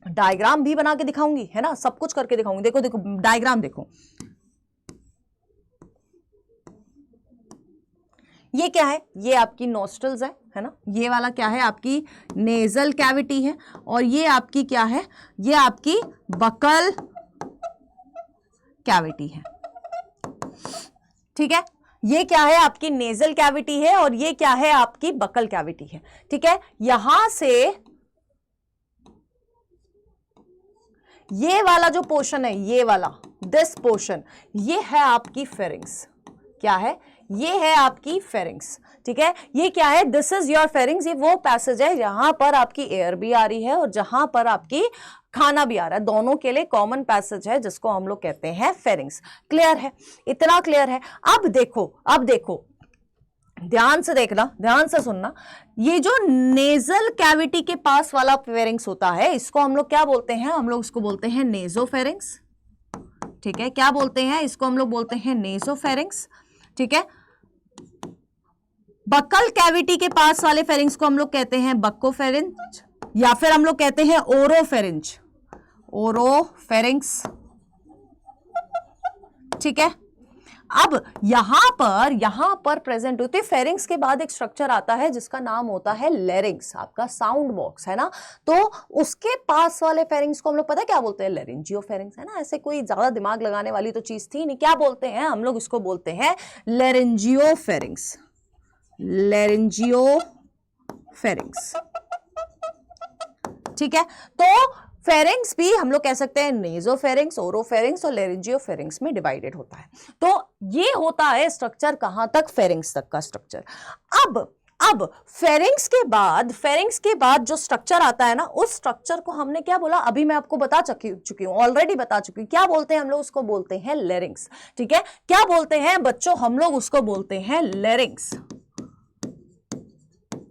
डायग्राम भी बना के दिखाऊंगी, है ना, सब कुछ करके दिखाऊंगी। देखो देखो डायग्राम देखो, ये क्या है, ये आपकी नोस्ट्रल्स है ना, ये वाला क्या है, आपकी नेजल कैविटी है, और ये आपकी क्या है, ये आपकी बकल कैविटी है। ठीक है, ये क्या है, आपकी नेजल कैविटी है, और ये क्या है, आपकी बकल कैविटी है। ठीक है, यहां से ये वाला जो पोर्शन है, ये वाला दिस पोर्शन, ये है आपकी फेरिंग्स। क्या है, ये है आपकी फेरिंग्स। ठीक है, ये क्या है, दिस इज योर फेरिंग्स। ये वो पैसेज है जहां पर आपकी एयर भी आ रही है और जहां पर आपकी खाना भी आ रहा है, दोनों के लिए कॉमन पैसेज है जिसको हम लोग कहते हैं फेरिंग्स। क्लियर है, इतना क्लियर है। अब देखो ध्यान से देखना, ध्यान से सुनना, ये जो नेजल कैविटी के पास वाला फेरिंग्स होता है, इसको हम लोग क्या बोलते हैं, हम लोग इसको बोलते हैं नेजोफेरिंग्स। ठीक है, क्या बोलते हैं इसको, हम लोग बोलते हैं नेसोफेरिंक्स। ठीक है, बक्कल कैविटी के पास वाले फेरिंग्स को हम लोग कहते हैं बक्कोफेरिंज, या फिर हम लोग कहते हैं ओरोफेरिंज, ओरोफेरिंक्स। ठीक है, अब यहां पर प्रेजेंट होती है फेरिंग्स के बाद एक स्ट्रक्चर आता है जिसका नाम होता है लेरिंग्स, आपका साउंड बॉक्स है ना। तो उसके पास वाले फेरिंग्स को हम लोग पता है क्या बोलते हैं, लेरिंजियोफेरिंग्स है ना। ऐसे कोई ज्यादा दिमाग लगाने वाली तो चीज थी नहीं, क्या बोलते हैं हम लोग इसको, बोलते हैं लेरिंजियोफेरिंग्स, लेरिंजियोफेरिंग्स। ठीक है, तो फेरिंग्स भी हम लोग कह सकते हैं नेजोफेरिंग्स, ओरोफेरिंग्स और लेरिंजियोफेरिंग्स में डिवाइडेड होता है। तो ये होता है स्ट्रक्चर कहां तक, फेरिंग्स तक का स्ट्रक्चर। अब फेरिंग्स के बाद जो स्ट्रक्चर आता है ना, उस स्ट्रक्चर को हमने क्या बोला, अभी मैं आपको बता चुकी हूं, ऑलरेडी बता चुकी हूं। क्या बोलते हैं हम लोग उसको, बोलते हैं लेरिंग्स। ठीक है, क्या बोलते हैं बच्चों, हम लोग उसको बोलते हैं लेरिंग्स।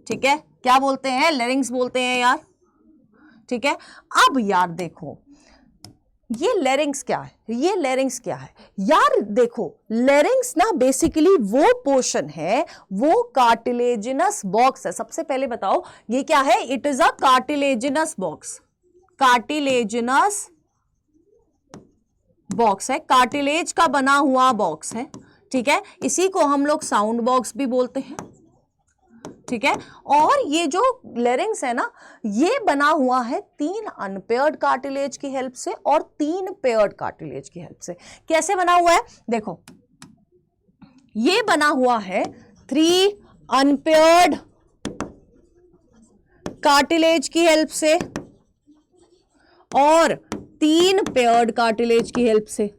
ठीक है, क्या बोलते हैं, लेरिंग्स बोलते हैं यार। ठीक है, अब यार देखो ये लेरिंग्स क्या है, ये लेरिंग्स क्या है यार, देखो लेरिंग्स ना बेसिकली वो पोर्शन है, वो कार्टिलेजिनस बॉक्स है। सबसे पहले बताओ ये क्या है, it is a cartilaginous box, cartilaginous box है, कार्टिलेज का बना हुआ बॉक्स है। ठीक है, इसी को हम लोग साउंड बॉक्स भी बोलते हैं। ठीक है, और ये जो लेरिंग्स है ना, ये बना हुआ है 3 अनपेयर्ड कार्टिलेज की हेल्प से और 3 पेयर्ड कार्टिलेज की हेल्प से। कैसे बना हुआ है, देखो ये बना हुआ है 3 अनपेयर्ड कार्टिलेज की हेल्प से और 3 पेयर्ड कार्टिलेज की हेल्प से।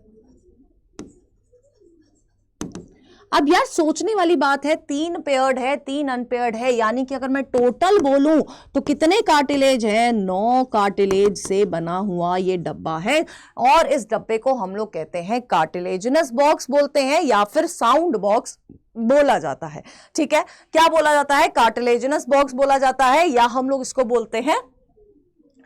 अब यार सोचने वाली बात है, 3 पेयर्ड है 3 अनपेयर्ड है, यानी कि अगर मैं टोटल बोलूं तो कितने कार्टिलेज है, 9 कार्टिलेज से बना हुआ ये डब्बा है। और इस डब्बे को हम लोग कहते हैं कार्टिलेजिनस बॉक्स बोलते हैं या फिर साउंड बॉक्स बोला जाता है। ठीक है, क्या बोला जाता है, कार्टिलेजिनस बॉक्स बोला जाता है, या हम लोग इसको बोलते हैं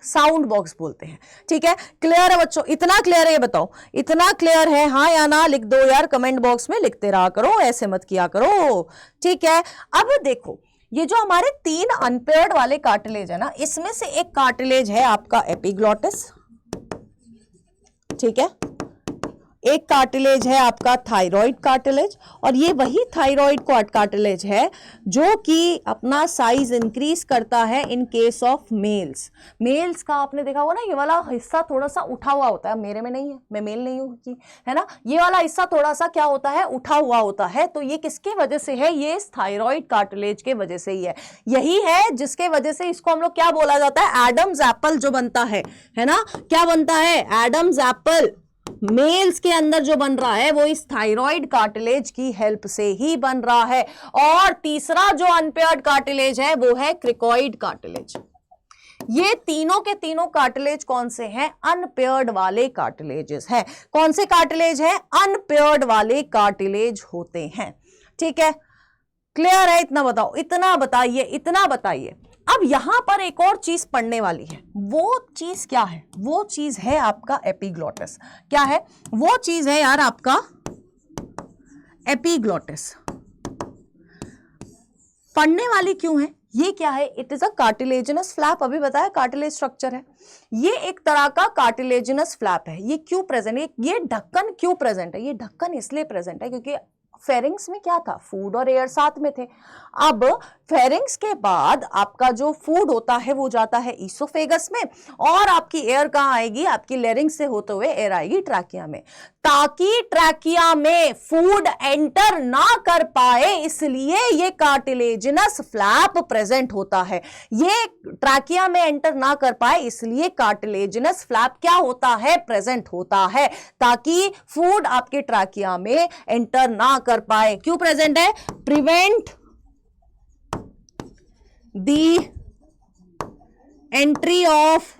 साउंड बॉक्स बोलते हैं। ठीक है, क्लियर है बच्चों, इतना क्लियर है, ये बताओ इतना क्लियर है, हाँ या ना लिख दो यार, कमेंट बॉक्स में लिखते रहा करो, ऐसे मत किया करो। ठीक है, अब देखो ये जो हमारे 3 अनपेयर्ड वाले कार्टिलेज है ना, इसमें से एक कार्टिलेज है आपका एपिग्लॉटिस। ठीक है, एक कार्टिलेज है आपका थायराइड कार्टिलेज, और ये वही थायराइड कार्टिलेज है जो कि अपना साइज इंक्रीज करता है इन केस ऑफ मेल्स का आपने देखा होगा ना, ये वाला हिस्सा थोड़ा सा उठा हुआ होता है, मेरे में नहीं है, मैं मेल नहीं हूं, है ना, ये वाला हिस्सा थोड़ा सा क्या होता है, उठा हुआ होता है। तो ये किसके वजह से है, ये इस थायराइड कार्टिलेज के वजह से ही है। यही है जिसके वजह से इसको हम लोग क्या बोला जाता है, एडम्स एप्पल जो बनता है ना, क्या बनता है, एडम्स एप्पल मेल्स के अंदर जो बन रहा है वो इस थायराइड कार्टिलेज की हेल्प से ही बन रहा है। और तीसरा जो अनपेयर्ड कार्टिलेज है वो है क्रिकॉइड कार्टिलेज। ये तीनों के तीनों कार्टिलेज कौन से हैं, अनपेयर्ड वाले कार्टिलेजेस हैं। कौन से कार्टिलेज हैं, अनपेयर्ड वाले कार्टिलेज होते हैं। ठीक है, क्लियर है, इतना बताओ, इतना बताइए। अब यहां पर एक और चीज पढ़ने वाली है, वो चीज क्या है, वो चीज है आपका एपिग्लॉटिस। क्या है वो चीज है यार, आपका एपिग्लॉटिस। पढ़ने वाली क्यों है, ये क्या है, it is a cartilaginous flap, अभी बताया कार्टिलेज स्ट्रक्चर है, ये एक तरह का कार्टिलेजिनस फ्लैप है। ये क्यों प्रेजेंट है, ये ढक्कन क्यों प्रेजेंट है, ये ढक्कन इसलिए प्रेजेंट है क्योंकि फेरिंग्स में क्या था, फूड और एयर साथ में थे। अब फेरिंग्स के बाद आपका जो फूड होता है वो जाता है ईसोफेगस में, और आपकी एयर कहां आएगी, आपकी लेरिंग्स से होते हुए एयर आएगी ट्रैकिया में। ताकि ट्रैकिया में फूड एंटर ना कर पाए इसलिए ये कार्टिलेजिनस फ्लैप प्रेजेंट होता है। ये ट्रैकिया में एंटर ना कर पाए इसलिए कार्टिलेजिनस फ्लैप क्या होता है, प्रेजेंट होता है, ताकि फूड आपके ट्रैकिया में एंटर ना कर पाए। क्यों प्रेजेंट है, prevent the entry of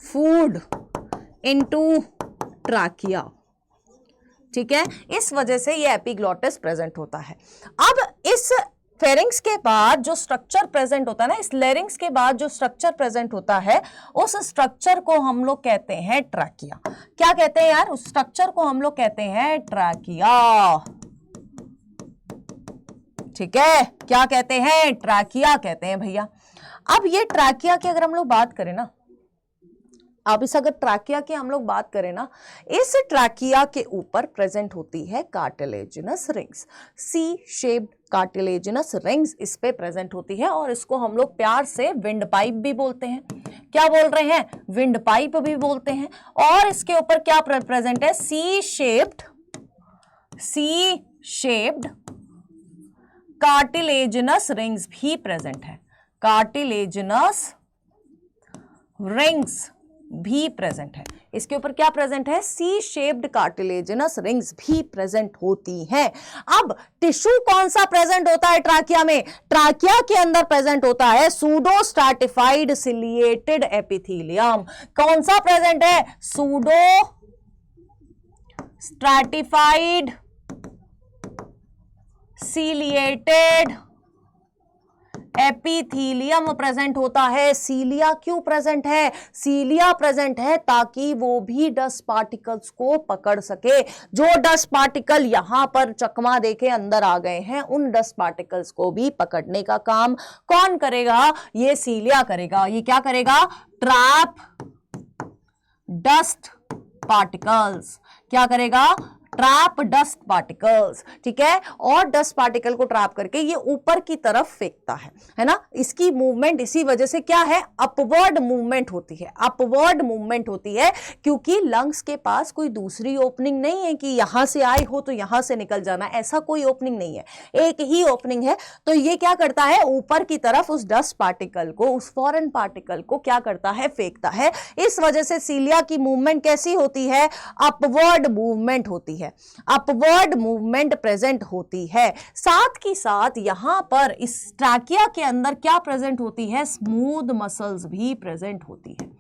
food into trachea. ठीक है, इस वजह से ये एपिग्लॉटिस प्रेजेंट होता है। अब इस फेरिंग्स के बाद जो स्ट्रक्चर प्रेजेंट होता है ना, इस लेरिंग्स के बाद जो स्ट्रक्चर प्रेजेंट होता है उस स्ट्रक्चर को हम लोग कहते हैं ट्रैकिया। क्या कहते हैं यार? उस स्ट्रक्चर को हम लोग कहते हैं ट्रैकिया। ठीक है, क्या कहते हैं? ट्रैकिया कहते हैं भैया। अब ये ट्रैकिया की अगर हम लोग बात करें ना, अब इस अगर ट्रैकिया की हम लोग बात करें ना, इस ट्रैकिया के ऊपर प्रेजेंट होती है cartilaginous rings, C shaped cartilaginous rings इस पे प्रेजेंट होती है, और इसको हम लोग प्यार से विंड पाइप भी बोलते हैं। क्या बोल रहे हैं? विंड पाइप भी बोलते हैं। और इसके ऊपर क्या प्रेजेंट है? सी शेप्ड कार्टिलेजिनस रिंग्स भी प्रेजेंट है। कार्टिलेजिनस रिंग्स भी प्रेजेंट है। इसके ऊपर क्या प्रेजेंट है? सी शेप्ड कार्टिलेजिनस रिंग्स भी प्रेजेंट होती हैं। अब टिश्यू कौन सा प्रेजेंट होता है ट्रैकिया में? ट्रैकिया के अंदर प्रेजेंट होता है सूडो स्ट्रैटिफाइड सिलिएटेड एपिथेलियम। कौन सा प्रेजेंट है? Pseudo stratified ciliated epithelium present होता है। सीलिया क्यों प्रेजेंट है? सीलिया प्रेजेंट है ताकि वो भी डस्ट पार्टिकल्स को पकड़ सके। जो डस्ट पार्टिकल यहां पर चकमा देके अंदर आ गए हैं, उन डस्ट पार्टिकल्स को भी पकड़ने का काम कौन करेगा? ये सीलिया करेगा। ये क्या करेगा? Trap dust particles. क्या करेगा? Trap dust particles. ठीक है, और डस्ट पार्टिकल को ट्रैप करके ये ऊपर की तरफ फेंकता है ना। इसकी मूवमेंट इसी वजह से क्या है? अपवर्ड मूवमेंट होती है। अपवर्ड मूवमेंट होती है क्योंकि लंग्स के पास कोई दूसरी ओपनिंग नहीं है कि यहां से आए हो तो यहां से निकल जाना, ऐसा कोई ओपनिंग नहीं है, एक ही ओपनिंग है। तो ये क्या करता है? ऊपर की तरफ उस डस्ट पार्टिकल को, उस फॉरेन पार्टिकल को क्या करता है? फेंकता है। इस वजह से सीलिया की मूवमेंट कैसी होती है? अपवर्ड मूवमेंट होती है। अपवर्ड मूवमेंट प्रेजेंट होती है। साथ ही साथ यहां पर इस ट्रैकिया के अंदर क्या प्रेजेंट होती है? स्मूथ मसल्स भी प्रेजेंट होती है।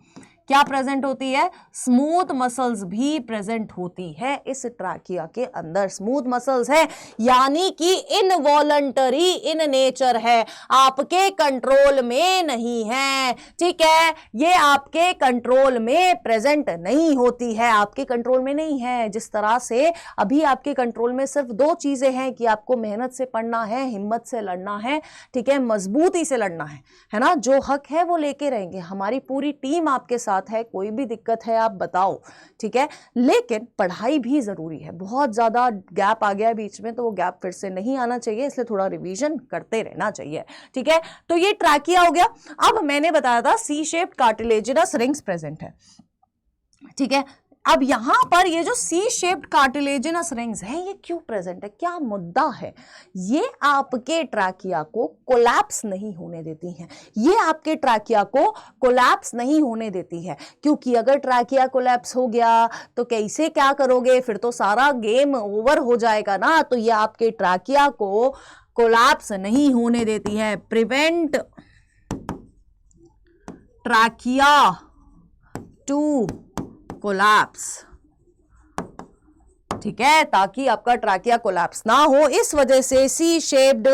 क्या प्रेजेंट होती है? स्मूथ मसल्स भी प्रेजेंट होती है इस ट्रैकिया के अंदर। स्मूथ मसल्स है यानी कि इनवॉलंटरी इन नेचर है, आपके कंट्रोल में नहीं है। ठीक है, ये आपके कंट्रोल में प्रेजेंट नहीं होती है, आपके कंट्रोल में नहीं है। जिस तरह से अभी आपके कंट्रोल में सिर्फ दो चीजें हैं कि आपको मेहनत से पढ़ना है, हिम्मत से लड़ना है, ठीक है, मजबूती से लड़ना है ना। जो हक है वो लेके रहेंगे। हमारी पूरी टीम आपके साथ है, कोई भी दिक्कत है आप बताओ, ठीक है। लेकिन पढ़ाई भी जरूरी है। बहुत ज्यादा गैप आ गया बीच में, तो वो गैप फिर से नहीं आना चाहिए, इसलिए थोड़ा रिवीजन करते रहना चाहिए। ठीक है, तो ये ट्रैकिया हो गया। अब मैंने बताया था C shaped cartilaginous rings present है। ठीक है, अब यहां पर ये जो सी शेप्ड कार्टिलेजिनस रिंग्स हैं, ये क्यों प्रेजेंट है? क्या मुद्दा है? ये आपके ट्रैकिया को कोलैप्स नहीं होने देती हैं। ये आपके ट्रैकिया को कोलैप्स नहीं होने देती है, क्योंकि अगर ट्रैकिया कोलैप्स हो गया तो कैसे क्या करोगे? फिर तो सारा गेम ओवर हो जाएगा ना। तो ये आपके ट्रैकिया को कोलैप्स नहीं होने देती है। Prevent trachea to collapse. ठीक है, ताकि आपका ट्रैकिया कोलैप्स ना हो, इस वजह से C shaped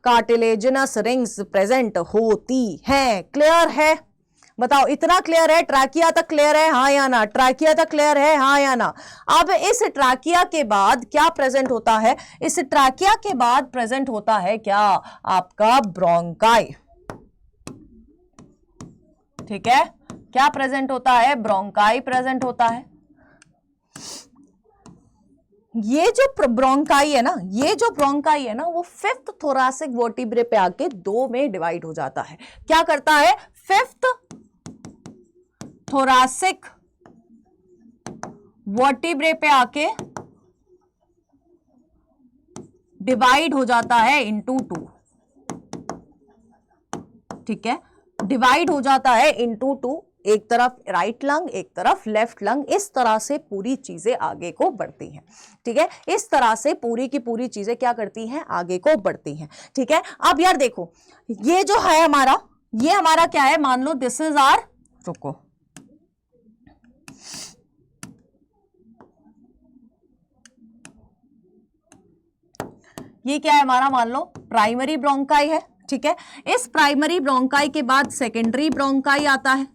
cartilaginous rings present होती हैं। क्लियर है? बताओ, इतना क्लियर है? ट्रैकिया तक क्लियर है, हाँ या ना? ट्रैकिया तक क्लियर है, हाँ या ना? अब इस ट्रैकिया के बाद क्या प्रेजेंट होता है? इस ट्रैकिया के बाद प्रेजेंट होता है क्या? आपका ब्रोंकाई। ठीक है, क्या प्रेजेंट होता है? ब्रोंकाई प्रेजेंट होता है। ये जो ब्रोंकाई है ना, ये जो ब्रोंकाई है ना, वो फिफ्थ थोरासिक वर्टिब्रे पे आके दो में डिवाइड हो जाता है। क्या करता है? फिफ्थ थोरासिक वर्टिब्रे पे आके डिवाइड हो जाता है इनटू टू। ठीक है, डिवाइड हो जाता है इनटू टू। एक तरफ राइट लंग, एक तरफ लेफ्ट लंग, इस तरह से पूरी चीजें आगे को बढ़ती हैं। ठीक है, इस तरह से पूरी की पूरी चीजें क्या करती हैं? आगे को बढ़ती हैं। ठीक है, अब यार देखो, ये जो है हमारा, ये हमारा क्या है? मान लो दिस इज आर, रुको, ये क्या है हमारा? मान लो प्राइमरी ब्रोंकाई है, ठीक है। इस प्राइमरी ब्रोंकाई के बाद सेकेंडरी ब्रोंकाई आता है,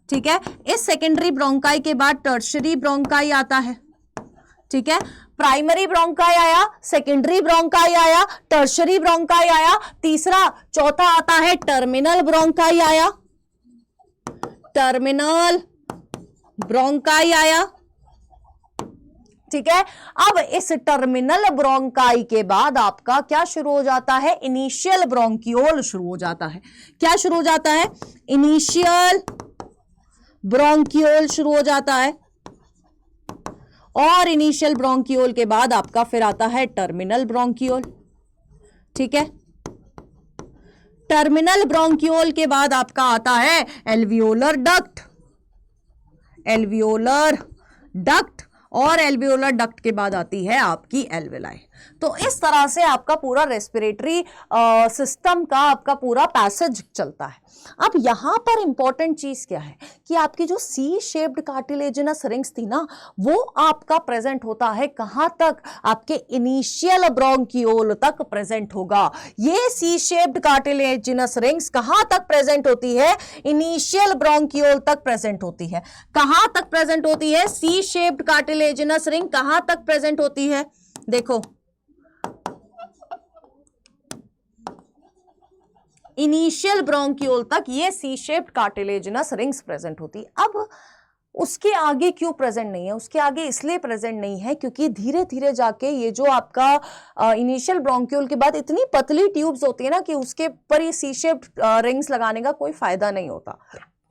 ठीक है। इस सेकेंडरी ब्रोंकाई के बाद टर्शियरी ब्रोंकाई आता है, ठीक है। प्राइमरी ब्रोंकाई आया, सेकेंडरी ब्रोंकाई आया, टर्शियरी ब्रोंकाई आया, तीसरा चौथा आता है टर्मिनल ब्रोंकाई आया, टर्मिनल ब्रोंकाई आया, ठीक है। अब इस टर्मिनल ब्रोंकाई के बाद आपका क्या शुरू हो जाता है, इनिशियल ब्रोंकियोल शुरू हो जाता है। क्या शुरू हो जाता है, इनिशियल ब्रोंकियोल शुरू हो जाता है, और इनिशियल ब्रोंकियोल के बाद आपका फिर आता है टर्मिनल ब्रोंकियोल, ठीक है। टर्मिनल ब्रोंकियोल के बाद आपका आता है एल्वियोलर डक्ट, एल्वियोलर डक्ट, और एल्वियोलर डक्ट के बाद आती है आपकी एल्वेलाई। तो इस तरह से आपका पूरा रेस्पिरेटरी सिस्टम का आपका पूरा पैसेज चलता है। अब यहां पर इंपॉर्टेंट चीज क्या है कि आपकी जो सी शेप्ड कार्टिलेजिनस रिंग्स थी ना, वो आपका प्रेजेंट होता है कहां तक, आपके इनिशियल ब्रोंकियोल तक प्रेजेंट होगा। ये सी शेप्ड कार्टिलेजिनस रिंग्स कहां तक प्रेजेंट होती है, इनिशियल ब्रोंकियोल तक प्रेजेंट होती है। कहां तक प्रेजेंट होती है, सी शेप्ड कार्टिलेजिनस रिंग कहां तक प्रेजेंट होती है, देखो इनिशियल ब्रोंकियोल तक ये C shaped cartilaginous rings present होती है। अब उसके आगे क्यों प्रेजेंट नहीं है, उसके आगे इसलिए प्रेजेंट नहीं है क्योंकि धीरे धीरे जाके ये जो आपका इनिशियल ब्रोंकियोल के बाद इतनी पतली ट्यूब्स होती है ना कि उसके पर ये सी शेप्ड रिंग्स लगाने का कोई फायदा नहीं होता,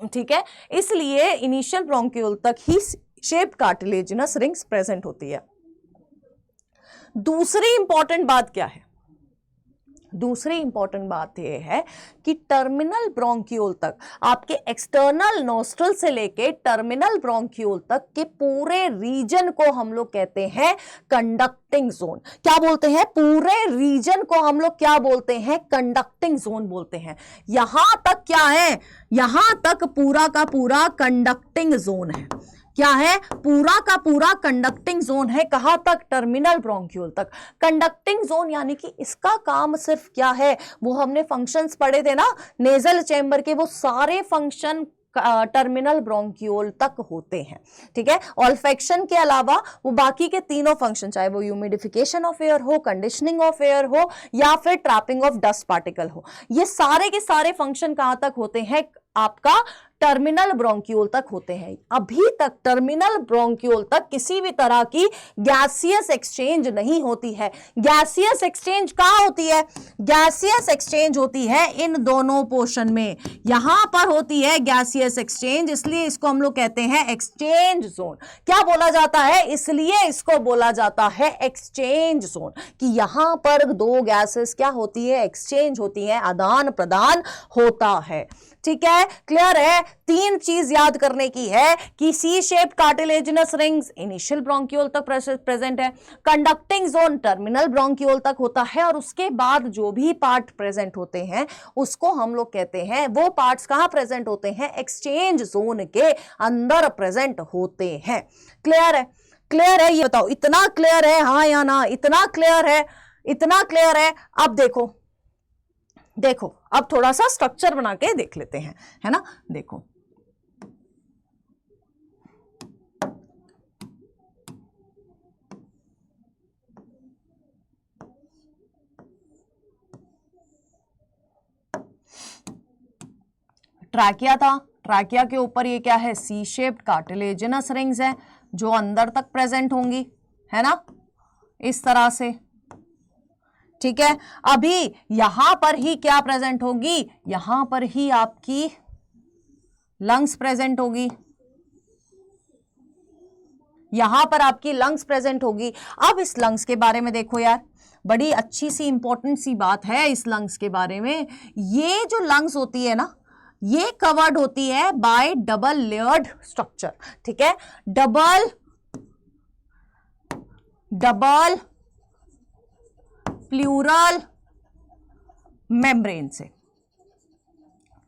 ठीक है। इसलिए इनिशियल ब्रोंकियोल तक ही शेप्ड कार्टिलेजिनस रिंग्स प्रेजेंट होती है। दूसरी इंपॉर्टेंट बात क्या है, दूसरी इंपॉर्टेंट बात यह है कि टर्मिनल ब्रोंकियोल तक, आपके एक्सटर्नल नोस्ट्रल से लेके टर्मिनल ब्रोंकियोल तक के पूरे रीजन को हम लोग कहते हैं कंडक्टिंग जोन। क्या बोलते हैं, पूरे रीजन को हम लोग क्या बोलते हैं, कंडक्टिंग जोन बोलते हैं। यहां तक क्या है, यहां तक पूरा का पूरा कंडक्टिंग जोन है। क्या है, पूरा का पूरा कंडक्टिंग जोन है। कहां तक, टर्मिनल ब्रोंकियोल तक। कंडक्टिंग जोन यानी कि इसका काम सिर्फ क्या है, वो हमने फंक्शंस पढ़े थे ना नेजल चैम्बर के, वो सारे फंक्शन टर्मिनल ब्रोंकियोल तक होते हैं, ठीक है। ऑल्फैक्शन के अलावा वो बाकी के तीनों फंक्शन, चाहे वो ह्यूमिडिफिकेशन ऑफ एयर हो, कंडीशनिंग ऑफ एयर हो, या फिर ट्रैपिंग ऑफ डस्ट पार्टिकल हो, ये सारे के सारे फंक्शन कहां तक होते हैं, आपका टर्मिनल ब्रोंकियोल तक होते हैं। अभी तक टर्मिनल ब्रोंकियोल तक किसी भी तरह की गैसियस एक्सचेंज नहीं होती है। गैसियस एक्सचेंज कहां होती है, गैसियस एक्सचेंज होती है इन दोनों पोर्शन में। यहां पर होती है गैसियस एक्सचेंज, इसलिए इसको हम लोग कहते हैं एक्सचेंज जोन। क्या बोला जाता है, इसलिए इसको बोला जाता है एक्सचेंज जोन, कि यहां पर दो गैसेस क्या होती है, एक्सचेंज होती है, आदान प्रदान होता है, ठीक है। क्लियर है। तीन चीज याद करने की है कि C shaped cartilaginous rings initial bronchiole तक प्रेजेंट है, कंडक्टिंग जोन टर्मिनल ब्रोंकियोल तक होता है, और उसके बाद जो भी पार्ट प्रेजेंट होते हैं उसको हम लोग कहते हैं, वो पार्ट्स कहां प्रेजेंट होते हैं, एक्सचेंज जोन के अंदर प्रेजेंट होते हैं। क्लियर है, क्लियर है, ये बताओ इतना क्लियर है, हाँ या ना, इतना क्लियर है, इतना क्लियर है। अब देखो देखो, अब थोड़ा सा स्ट्रक्चर बना के देख लेते हैं, है ना। देखो ट्रैकिया था, ट्रैकिया के ऊपर ये क्या है, सी शेप्ड कार्टिलेजिनस रिंग्स हैं जो अंदर तक प्रेजेंट होंगी, है ना, इस तरह से, ठीक है। अभी यहां पर ही क्या प्रेजेंट होगी, यहां पर ही आपकी लंग्स प्रेजेंट होगी, यहां पर आपकी लंग्स प्रेजेंट होगी। अब इस लंग्स के बारे में देखो यार, बड़ी अच्छी सी इंपॉर्टेंट सी बात है इस लंग्स के बारे में। ये जो लंग्स होती है ना, ये कवर्ड होती है बाय डबल लेयर्ड स्ट्रक्चर, ठीक है। डबल प्लूरल मेम्ब्रेन से,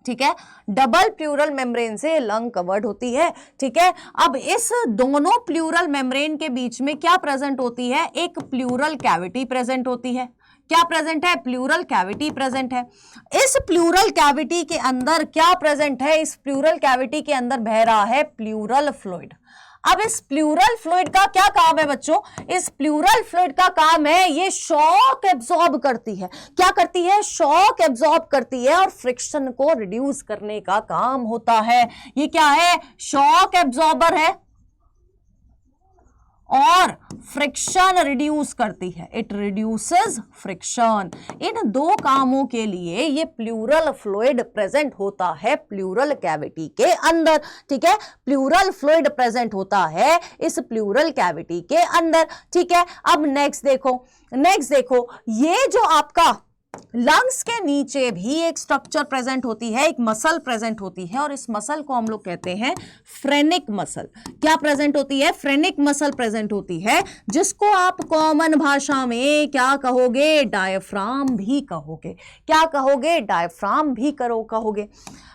ठीक है, डबल प्लूरल मेम्ब्रेन से लंग कवर्ड होती है, ठीक है। अब इस दोनों प्लूरल मेम्ब्रेन के बीच में क्या प्रेजेंट होती है, एक प्लूरल कैविटी प्रेजेंट होती है। क्या प्रेजेंट है? प्लूरल कैविटी प्रेजेंट है। इस प्लूरल कैविटी के अंदर क्या प्रेजेंट है? इस प्लूरल कैविटी के अंदर बह रहा है प्लूरल फ्लूइड। अब इस प्लूरल फ्लूइड का क्या काम है बच्चों? इस प्लूरल फ्लूइड का काम है ये शॉक एब्जॉर्ब करती है। क्या करती है? शॉक एब्जॉर्ब करती है और फ्रिक्शन को रिड्यूस करने का काम होता है। ये क्या है? शॉक एब्जॉर्बर है और फ्रिक्शन रिड्यूस करती है। It reduces friction. इन दो कामों के लिए ये प्लूरल फ्लूइड प्रेजेंट होता है प्लूरल कैविटी के अंदर। ठीक है, प्लूरल फ्लूइड प्रेजेंट होता है इस प्लूरल कैविटी के अंदर। ठीक है, अब नेक्स्ट देखो ये जो आपका लंग्स के नीचे भी एक स्ट्रक्चर प्रेजेंट होती है, एक मसल प्रेजेंट होती है और इस मसल को हम लोग कहते हैं फ्रेनिक मसल। क्या प्रेजेंट होती है? फ्रेनिक मसल प्रेजेंट होती है, जिसको आप कॉमन भाषा में क्या कहोगे? डायफ्राम भी कहोगे। क्या कहोगे? डायफ्राम भी कहोगे।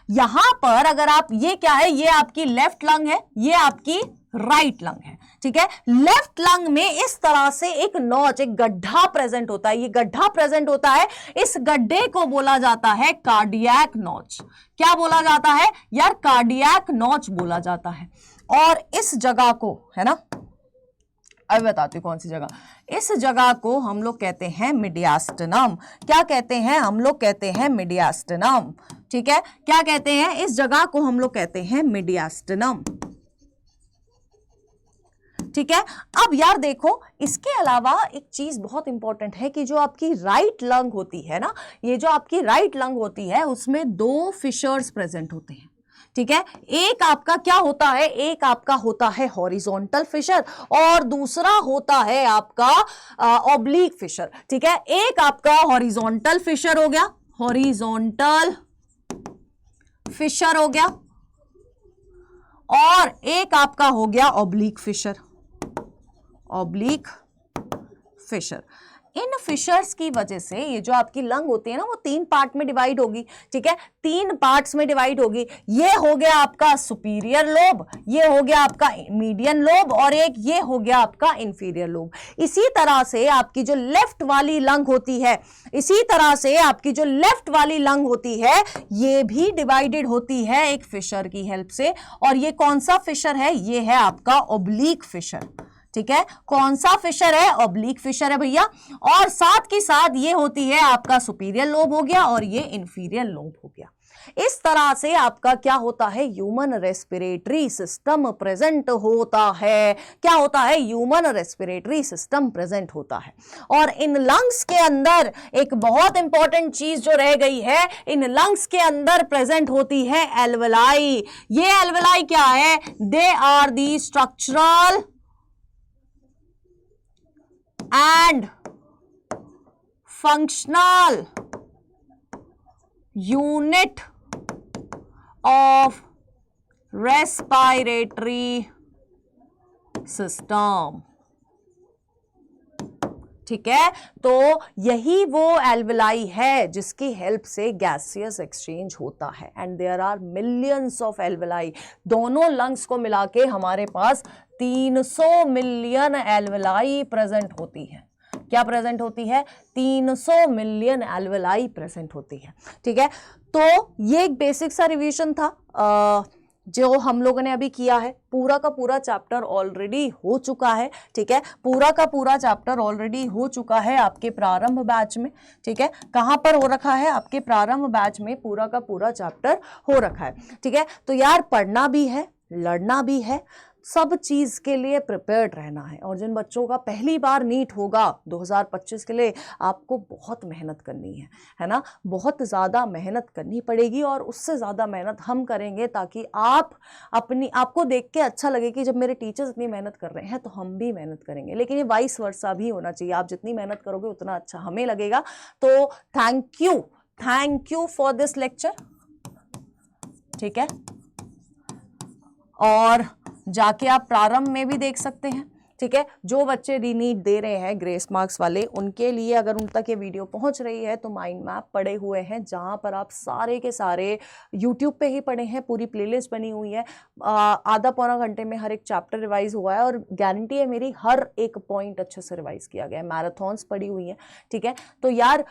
यहां पर अगर आप, ये क्या है? ये आपकी लेफ्ट लंग है, ये आपकी राइट लंग है। ठीक है, लेफ्ट लंग में इस तरह से एक नॉच, एक गड्ढा प्रेजेंट होता है। ये गड्ढा प्रेजेंट होता है, इस गड्ढे को बोला जाता है कार्डियक नॉच। क्या बोला जाता है यार? कार्डियक नॉच बोला जाता है। और इस जगह को, है ना, अब बताती हूं कौन सी जगह। इस जगह को हम लोग कहते हैं मीडियास्टिनम। क्या कहते हैं? हम लोग कहते हैं मीडियास्टिनम। ठीक है, क्या कहते हैं? इस जगह को हम लोग कहते हैं मीडियास्टिनम। ठीक है, अब यार देखो, इसके अलावा एक चीज बहुत इंपॉर्टेंट है कि जो आपकी राइट लंग होती है ना, ये जो आपकी राइट लंग होती है उसमें दो फिशर्स प्रेजेंट होते हैं। ठीक है, एक आपका क्या होता है? एक आपका होता है हॉरिजॉन्टल फिशर और दूसरा होता है आपका ऑब्लिक फिशर। ठीक है, एक आपका हॉरिजॉन्टल फिशर हो गया, हॉरिजॉन्टल फिशर हो गया, और एक आपका हो गया ऑब्लिक फिशर, ऑब्लिक फिशर। इन फिशर्स की वजह से ये जो आपकी लंग होती है ना, वो तीन पार्ट में डिवाइड होगी। ठीक है, तीन पार्ट्स में डिवाइड होगी। ये हो गया आपका सुपीरियर लोब, ये हो गया आपका मीडियन लोब, और एक ये हो गया आपका इंफीरियर लोब। इसी तरह से आपकी जो लेफ्ट वाली लंग होती है, इसी तरह से आपकी जो लेफ्ट वाली लंग होती है, ये भी डिवाइडेड होती है एक फिशर की हेल्प से। और ये कौन सा फिशर है? ये है आपका ऑब्लिक फिशर। ठीक है, कौन सा फिशर है? ऑब्लिक फिशर है भैया। और साथ के साथ ये होती है आपका सुपीरियर लोब हो गया और ये इंफीरियर लोब हो गया। इस तरह से आपका क्या होता है? ह्यूमन रेस्पिरेटरी सिस्टम प्रेजेंट होता है। क्या होता है? ह्यूमन रेस्पिरेटरी सिस्टम प्रेजेंट होता है। और इन लंग्स के अंदर एक बहुत इंपॉर्टेंट चीज जो रह गई है, इन लंग्स के अंदर प्रेजेंट होती है एल्वेलाई। ये एल्वेलाई क्या है? They are the structural and functional unit of respiratory system। ठीक है, तो यही वो एल्वेलाई है जिसकी हेल्प से गैसियस एक्सचेंज होता है। And there are millions of alveoli. दोनों लंग्स को मिला के हमारे पास 300 मिलियन एल्वेलाई प्रेजेंट होती है। क्या प्रेजेंट होती है? 300 मिलियन एल्वेलाई प्रेजेंट होती है। ठीक है, तो ये एक बेसिक सा रिवीजन था जो हम लोगों ने अभी किया है। पूरा का पूरा चैप्टर ऑलरेडी हो चुका है। ठीक है, पूरा का पूरा चैप्टर ऑलरेडी हो चुका है आपके प्रारंभ बैच में। ठीक है, कहाँ पर हो रखा है? आपके प्रारंभ बैच में पूरा का पूरा चैप्टर हो रखा है। ठीक है, तो यार पढ़ना भी है, लड़ना भी है, सब चीज़ के लिए प्रिपेयर्ड रहना है। और जिन बच्चों का पहली बार नीट होगा 2025 के लिए, आपको बहुत मेहनत करनी है ना, बहुत ज़्यादा मेहनत करनी पड़ेगी। और उससे ज़्यादा मेहनत हम करेंगे ताकि आपको देख के अच्छा लगे कि जब मेरे टीचर्स इतनी मेहनत कर रहे हैं तो हम भी मेहनत करेंगे। लेकिन ये वाइस वर्सा भी होना चाहिए। आप जितनी मेहनत करोगे उतना अच्छा हमें लगेगा। तो thank you for this lecture. ठीक है, और जाके आप प्रारंभ में भी देख सकते हैं। ठीक है, जो बच्चे रीनीट दे रहे हैं ग्रेस मार्क्स वाले, उनके लिए अगर उन तक ये वीडियो पहुंच रही है तो माइंड मैप पड़े हुए हैं, जहां पर आप सारे के सारे यूट्यूब पे ही पढ़े हैं, पूरी प्लेलिस्ट बनी हुई है, आधा पौना घंटे में हर एक चैप्टर रिवाइज हुआ है, और गारंटी है मेरी हर एक पॉइंट अच्छे से रिवाइज किया गया है, मैराथॉन्स पड़ी हुई हैं। ठीक है, तो यार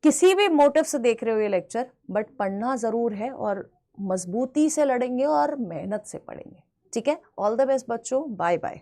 किसी भी मोटिव से देख रहे हो ये लेक्चर, बट पढ़ना जरूर है, और मजबूती से लड़ेंगे और मेहनत से पढ़ेंगे। ठीक है, ऑल द बेस्ट बच्चों, बाय बाय।